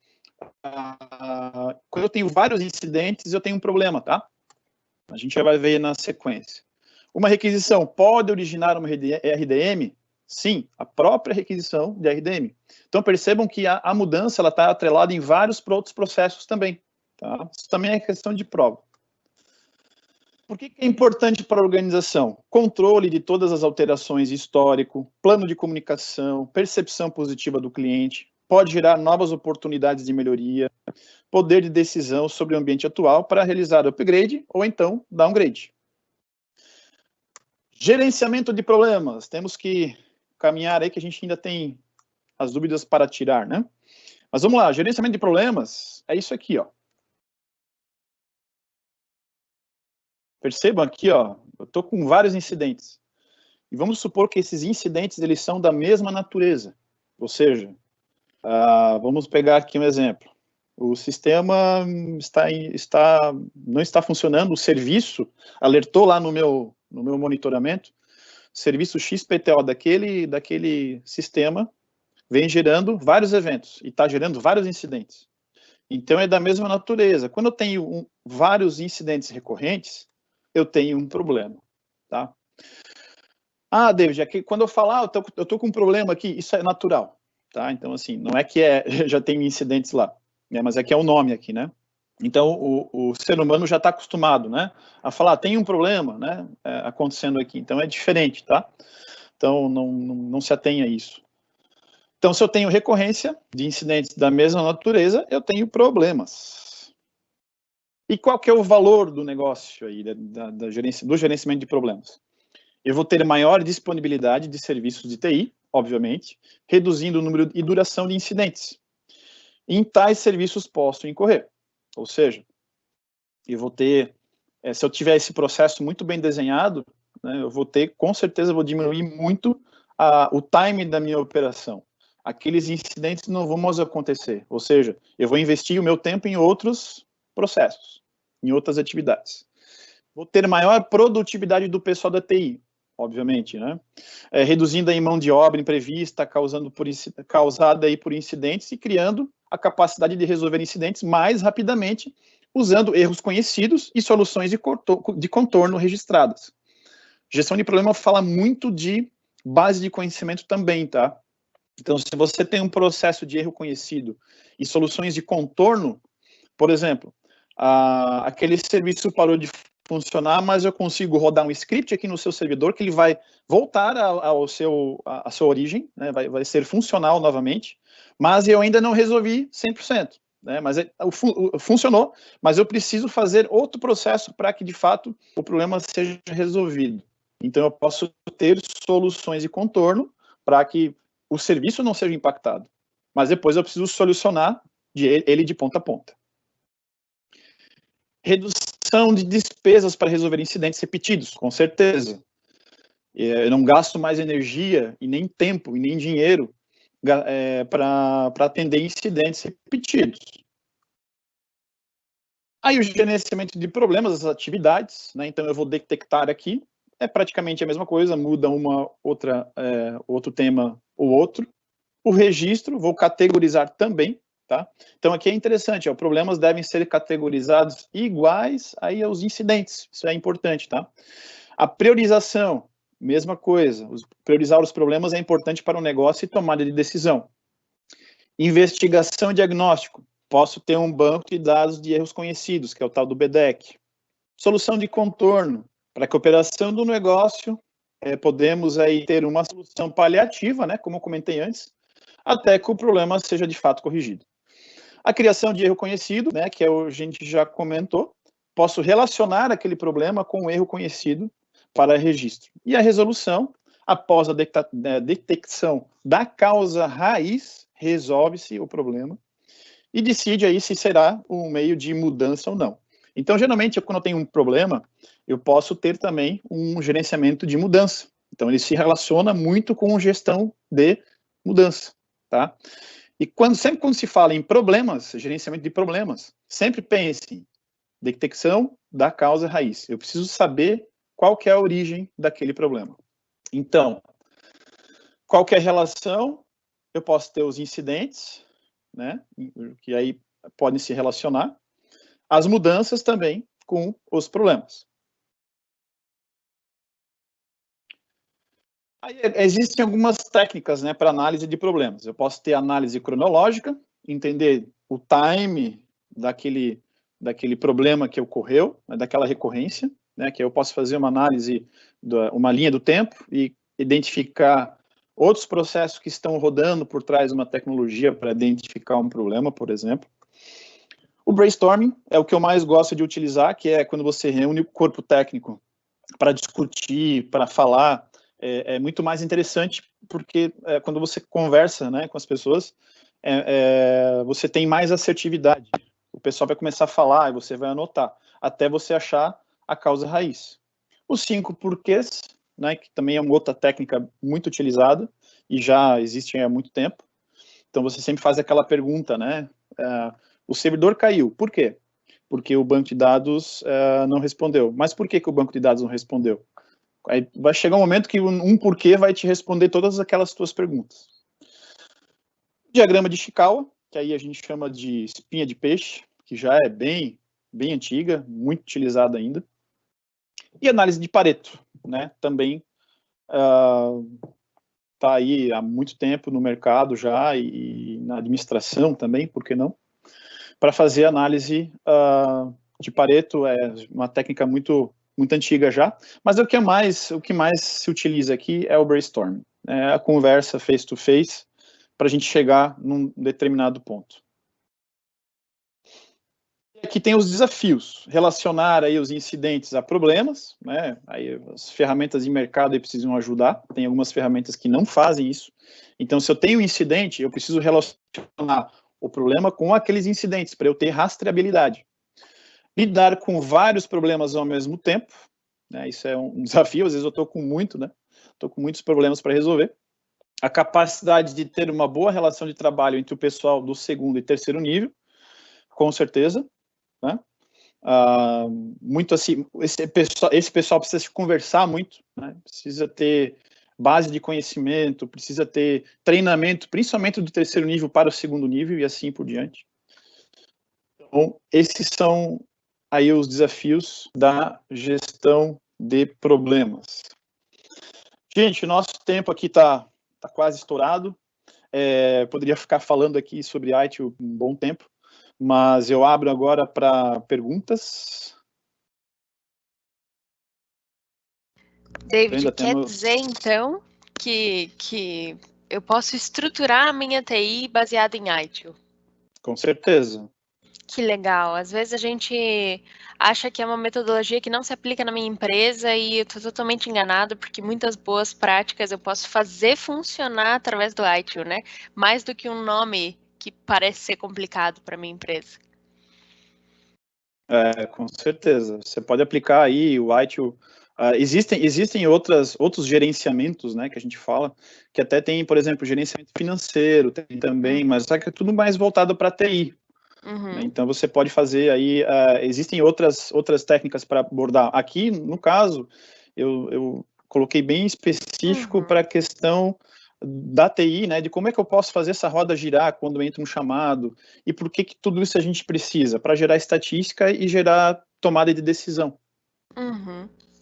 quando eu tenho vários incidentes, eu tenho um problema, tá? A gente já vai ver na sequência. Uma requisição pode originar uma RDM? Sim, a própria requisição de RDM. Então, percebam que a mudança está atrelada em vários outros processos também. Tá? Isso também é questão de prova. Por que é importante para a organização? Controle de todas as alterações de histórico, plano de comunicação, percepção positiva do cliente, pode gerar novas oportunidades de melhoria, poder de decisão sobre o ambiente atual para realizar upgrade ou então downgrade. Gerenciamento de problemas. Temos que caminhar aí que a gente ainda tem as dúvidas para tirar, né? Mas vamos lá, gerenciamento de problemas é isso aqui, ó. Percebam aqui, ó, eu estou com vários incidentes. E vamos supor que esses incidentes, eles são da mesma natureza. Ou seja, vamos pegar aqui um exemplo. O sistema não está funcionando, o serviço alertou lá no meu monitoramento, serviço XPTO daquele sistema vem gerando vários eventos e está gerando vários incidentes. Então, é da mesma natureza. Quando eu tenho vários incidentes recorrentes, eu tenho um problema, tá? David, aqui, quando eu falar, eu tô com um problema aqui, isso é natural, tá? Então, assim, não é que já tem incidentes lá, né? Mas é que é o nome aqui, né? Então, o ser humano já está acostumado, né? A falar, tem um problema, né? Acontecendo aqui. Então, é diferente, tá? Então, não se atenha a isso. Então, se eu tenho recorrência de incidentes da mesma natureza, eu tenho problemas. E qual que é o valor do negócio aí, do gerenciamento de problemas? Eu vou ter maior disponibilidade de serviços de TI, obviamente, reduzindo o número e duração de incidentes. Em tais serviços posso incorrer. Ou seja, eu vou ter, se eu tiver esse processo muito bem desenhado, né, eu vou ter, com certeza, vou diminuir muito o time da minha operação. Aqueles incidentes não vão mais acontecer. Ou seja, eu vou investir o meu tempo em outros processos, em outras atividades. Vou ter maior produtividade do pessoal da TI, obviamente, né? Reduzindo aí mão de obra imprevista, causada aí por incidentes e criando a capacidade de resolver incidentes mais rapidamente, usando erros conhecidos e soluções de contorno registradas. Gestão de problema fala muito de base de conhecimento também, tá? Então, se você tem um processo de erro conhecido e soluções de contorno, por exemplo, aquele serviço parou de funcionar, mas eu consigo rodar um script aqui no seu servidor que ele vai voltar à sua origem, né, vai ser funcional novamente, mas eu ainda não resolvi 100%, né, mas funcionou, mas eu preciso fazer outro processo para que, de fato, o problema seja resolvido. Então, eu posso ter soluções de contorno para que o serviço não seja impactado, mas depois eu preciso solucionar ele de ponta a ponta. Redução de despesas para resolver incidentes repetidos, com certeza. Eu não gasto mais energia, e nem tempo, e nem dinheiro para atender incidentes repetidos. Aí o gerenciamento de problemas, as atividades, né? Então eu vou detectar aqui, é praticamente a mesma coisa, muda outro tema ou outro. O registro, vou categorizar também, tá? Então aqui é interessante, problemas devem ser categorizados iguais aí aos incidentes, isso é importante, tá? A priorização, mesma coisa, priorizar os problemas é importante para o negócio e tomada de decisão. Investigação e diagnóstico, posso ter um banco de dados de erros conhecidos, que é o tal do BDEC. Solução de contorno, para a cooperação do negócio, podemos aí ter uma solução paliativa, né, como eu comentei antes, até que o problema seja de fato corrigido. A criação de erro conhecido, né, que a gente já comentou, posso relacionar aquele problema com o erro conhecido para registro. E a resolução, após a detecção da causa raiz, resolve-se o problema e decide aí se será um meio de mudança ou não. Então, geralmente, quando eu tenho um problema, eu posso ter também um gerenciamento de mudança. Então, ele se relaciona muito com gestão de mudança, tá? E sempre quando se fala em problemas, gerenciamento de problemas, sempre pense em detecção da causa raiz. Eu preciso saber qual que é a origem daquele problema. Então, qual que é a relação? Eu posso ter os incidentes, né, que aí podem se relacionar, as mudanças também com os problemas. Aí, existem algumas técnicas, né, para análise de problemas. Eu posso ter análise cronológica, entender o time daquele problema que ocorreu, né, daquela recorrência, né, que eu posso fazer uma análise, uma linha do tempo e identificar outros processos que estão rodando por trás de uma tecnologia para identificar um problema, por exemplo. O brainstorming é o que eu mais gosto de utilizar, que é quando você reúne o corpo técnico para discutir, para falar. É muito mais interessante, porque quando você conversa, né, com as pessoas, você tem mais assertividade. O pessoal vai começar a falar e você vai anotar, até você achar a causa raiz. Os 5 porquês, né, que também é uma outra técnica muito utilizada, e já existe há muito tempo. Então, você sempre faz aquela pergunta, né, o servidor caiu, por quê? Porque o banco de dados não respondeu. Mas por que o banco de dados não respondeu? Aí vai chegar um momento que um porquê vai te responder todas aquelas tuas perguntas. Diagrama de Chikawa, que aí a gente chama de espinha de peixe, que já é bem antiga, muito utilizada ainda. E análise de Pareto, né? Também está aí há muito tempo no mercado já e na administração também, por que não? Para fazer análise de Pareto, é uma técnica muito antiga já, mas o que mais se utiliza aqui é o brainstorming, a conversa face-to-face, para a gente chegar num determinado ponto. Aqui tem os desafios, relacionar aí os incidentes a problemas, né? Aí as ferramentas de mercado aí precisam ajudar, tem algumas ferramentas que não fazem isso. Então, se eu tenho um incidente, eu preciso relacionar o problema com aqueles incidentes, para eu ter rastreabilidade. Lidar com vários problemas ao mesmo tempo, né? Isso é um desafio, às vezes eu estou com muitos problemas para resolver. A capacidade de ter uma boa relação de trabalho entre o pessoal do segundo e terceiro nível, com certeza, né? Muito assim, esse pessoal precisa se conversar muito, né? Precisa ter base de conhecimento, precisa ter treinamento, principalmente do terceiro nível para o segundo nível e assim por diante. Então, esses são aí os desafios da gestão de problemas. Gente, o nosso tempo aqui está quase estourado. Poderia ficar falando aqui sobre ITIL um bom tempo, mas eu abro agora para perguntas. David, quer dizer, então, que eu posso estruturar a minha TI baseada em ITIL? Com certeza. Que legal. Às vezes a gente acha que é uma metodologia que não se aplica na minha empresa e eu estou totalmente enganado, porque muitas boas práticas eu posso fazer funcionar através do ITIL, né? Mais do que um nome que parece ser complicado para minha empresa. Com certeza. Você pode aplicar aí o ITIL. Existem outros gerenciamentos, né, que a gente fala, que até tem, por exemplo, gerenciamento financeiro, tem também, mas só que é tudo mais voltado para TI. Né? Então, você pode fazer aí, existem outras técnicas para abordar. Aqui, no caso, eu coloquei bem específico para a questão da TI, né, de como é que eu posso fazer essa roda girar quando entra um chamado, e por que tudo isso a gente precisa? Para gerar estatística e gerar tomada de decisão.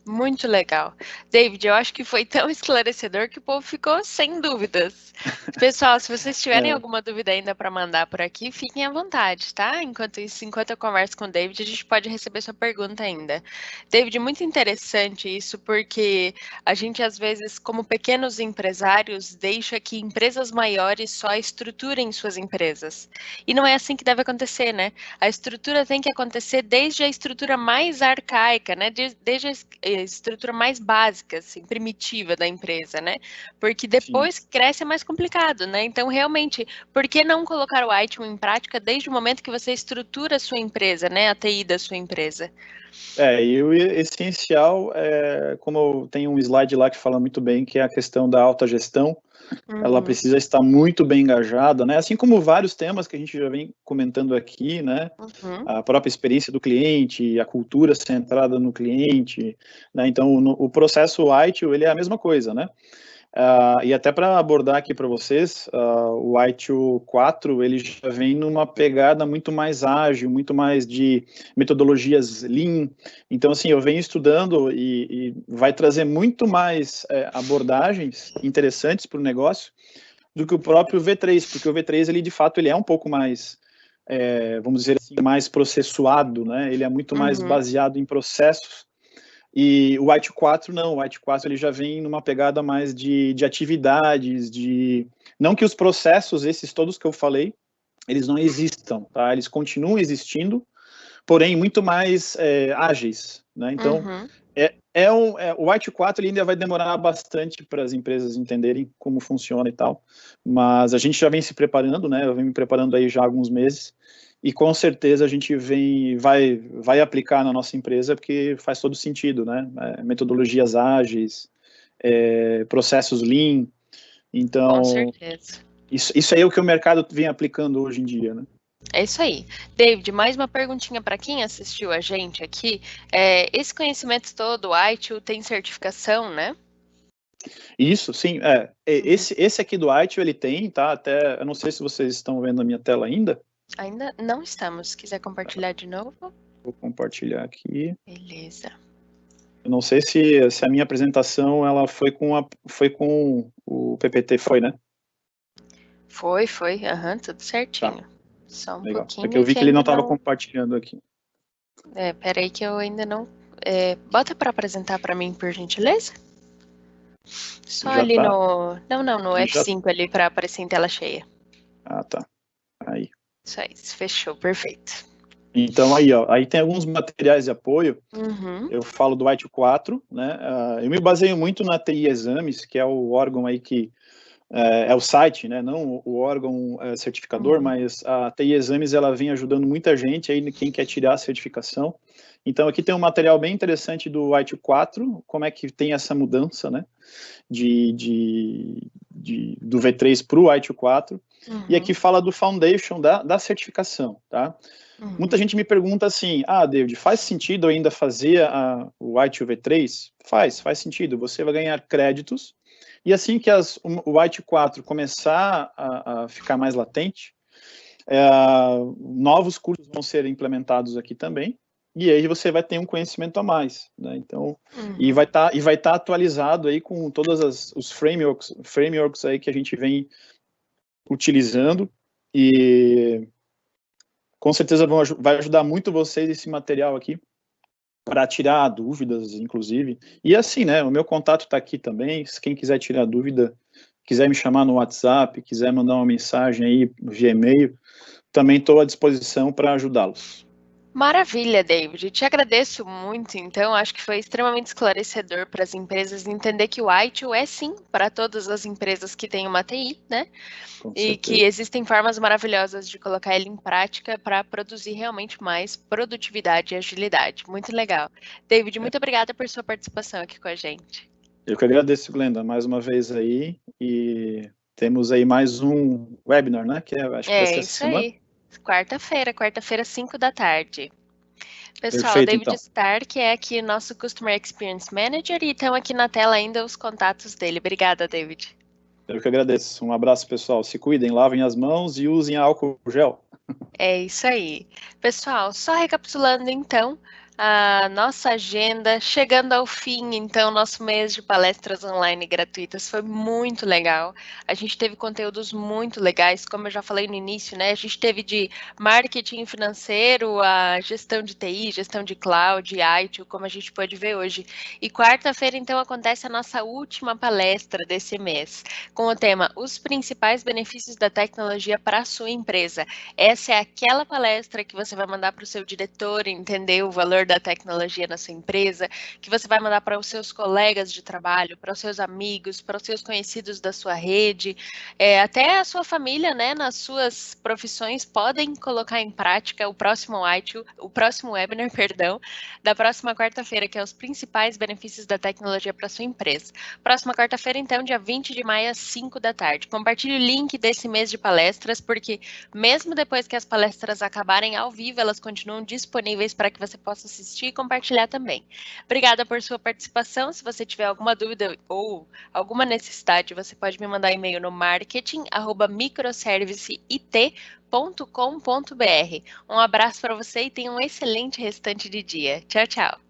Muito legal. David, eu acho que foi tão esclarecedor que o povo ficou sem dúvidas. Pessoal, se vocês tiverem É, alguma dúvida ainda para mandar por aqui, fiquem à vontade, tá? Enquanto isso, enquanto eu converso com o David, a gente pode receber sua pergunta ainda. David, muito interessante isso, porque a gente, às vezes, como pequenos empresários, deixa que empresas maiores só estruturem suas empresas. E não é assim que deve acontecer, né? A estrutura tem que acontecer desde a estrutura mais arcaica, né? Desde a estrutura mais básica, assim, primitiva da empresa, né? Porque sim. depois que cresce é mais complicado, né? Então, realmente, por que não colocar o ITIL em prática desde o momento que você estrutura a sua empresa, né? A TI da sua empresa? E o essencial é, como eu tenho um slide lá que fala muito bem, que é a questão da autogestão. Ela Uhum, precisa estar muito bem engajada, né? Assim como vários temas que a gente já vem comentando aqui, né? uhum, A própria experiência do cliente, a cultura centrada no cliente, né? Então, o processo ITIL, ele é a mesma coisa, né? E até para abordar aqui para vocês, o ITIL 4, ele já vem numa pegada muito mais ágil, muito mais de metodologias Lean. Então, assim, eu venho estudando e vai trazer muito mais abordagens interessantes para o negócio do que o próprio V3, porque o V3, ele de fato, ele é um pouco mais, vamos dizer assim, mais processuado, né? Ele é muito mais uhum. baseado em processos. E o White 4 não, o White 4 ele já vem numa pegada mais de atividades, de não que os processos, esses todos que eu falei, eles não existam, tá? Eles continuam existindo, porém muito mais ágeis, né? Então, Uhum. o White 4 ele ainda vai demorar bastante para as empresas entenderem como funciona e tal, mas a gente já vem se preparando, né? Eu venho me preparando aí já há alguns meses, e com certeza a gente vai aplicar na nossa empresa, porque faz todo sentido, né? Metodologias ágeis, processos Lean, Com então certeza. isso aí é o que o mercado vem aplicando hoje em dia, né? É isso aí. David, mais uma perguntinha para quem assistiu a gente aqui. Esse conhecimento todo, o ITIL, tem certificação, né? Isso, sim, Uhum. esse aqui do ITIL, ele tem, tá? Até, eu não sei se vocês estão vendo a minha tela ainda. Ainda não estamos. Se quiser compartilhar de novo. Vou compartilhar aqui. Beleza. Eu não sei se a minha apresentação ela foi com o PPT, foi, né? Foi. Aham, tudo Tá, certinho. Só um legal. É que eu pouquinho vi que que ele não ainda estava não. compartilhando aqui. Peraí que eu ainda não. Bota para apresentar para mim, por gentileza? Só Já ali tá, no. Não, no já. F5 ali para aparecer em tela cheia. Ah, tá. Aí. Isso aí, fechou, perfeito. Então aí, ó, aí tem alguns materiais de apoio. Uhum, Eu falo do ITIL 4, né? Eu me baseio muito na TI Exames, que é o órgão aí que é o site, né? Não o órgão certificador, uhum, mas a TI Exames ela vem ajudando muita gente aí quem quer tirar a certificação. Então aqui tem um material bem interessante do ITIL 4, como é que tem essa mudança, né? Do V3 para o ITIL 4. E aqui uhum, fala do foundation da certificação, tá? Muita uhum, gente me pergunta assim, David, faz sentido ainda fazer o ITIL V3? Faz sentido, você vai ganhar créditos, e assim que o ITIL 4 começar a ficar mais latente, novos cursos vão ser implementados aqui também, e aí você vai ter um conhecimento a mais, né? Então, e uhum. vai estar atualizado aí com todas os frameworks aí que a gente vem utilizando, e com certeza vai ajudar muito vocês esse material aqui para tirar dúvidas, inclusive. E assim, né? O meu contato está aqui também. Se quem quiser tirar dúvida, quiser me chamar no WhatsApp, quiser mandar uma mensagem aí via e-mail, também estou à disposição para ajudá-los. Maravilha, David. Te agradeço muito. Então, acho que foi extremamente esclarecedor para as empresas entender que o ITIL é sim para todas as empresas que têm uma TI, né? Com E que certeza. existem formas maravilhosas de colocar ele em prática para produzir realmente mais produtividade e agilidade. Muito legal. David, É. muito obrigada por sua participação aqui com a gente. Eu que agradeço, Glenda, mais uma vez aí. E temos aí mais um webinar, né? Acho que vai É ser essa isso semana. aí. Quarta-feira, 5 da tarde. Pessoal, Perfeito, David então. Stark é aqui nosso Customer Experience Manager e estão aqui na tela ainda os contatos dele. Obrigada, David. Eu que agradeço. Um abraço, pessoal. Se cuidem, lavem as mãos e usem álcool gel. É isso aí. Pessoal, só recapitulando então, A nossa agenda chegando ao fim, então, nosso mês de palestras online gratuitas foi muito legal. A gente teve conteúdos muito legais, como eu já falei no início, né? A gente teve de marketing financeiro, a gestão de TI, gestão de cloud, ITIL, como a gente pode ver hoje. E quarta-feira, então, acontece a nossa última palestra desse mês, com o tema Os principais benefícios da tecnologia para a sua empresa. Essa é aquela palestra que você vai mandar para o seu diretor entender o valor da tecnologia na sua empresa, que você vai mandar para os seus colegas de trabalho, para os seus amigos, para os seus conhecidos da sua rede, até a sua família, né, nas suas profissões, podem colocar em prática o próximo webinar, perdão, da próxima quarta-feira, que é os principais benefícios da tecnologia para a sua empresa. Próxima quarta-feira, então, dia 20 de maio, às 5 da tarde. Compartilhe o link desse mês de palestras, porque mesmo depois que as palestras acabarem ao vivo, elas continuam disponíveis para que você possa assistir e compartilhar também. Obrigada por sua participação. Se você tiver alguma dúvida ou alguma necessidade, você pode me mandar e-mail no marketing@microserviceit.com.br. Um abraço para você e tenha um excelente restante de dia. Tchau, tchau.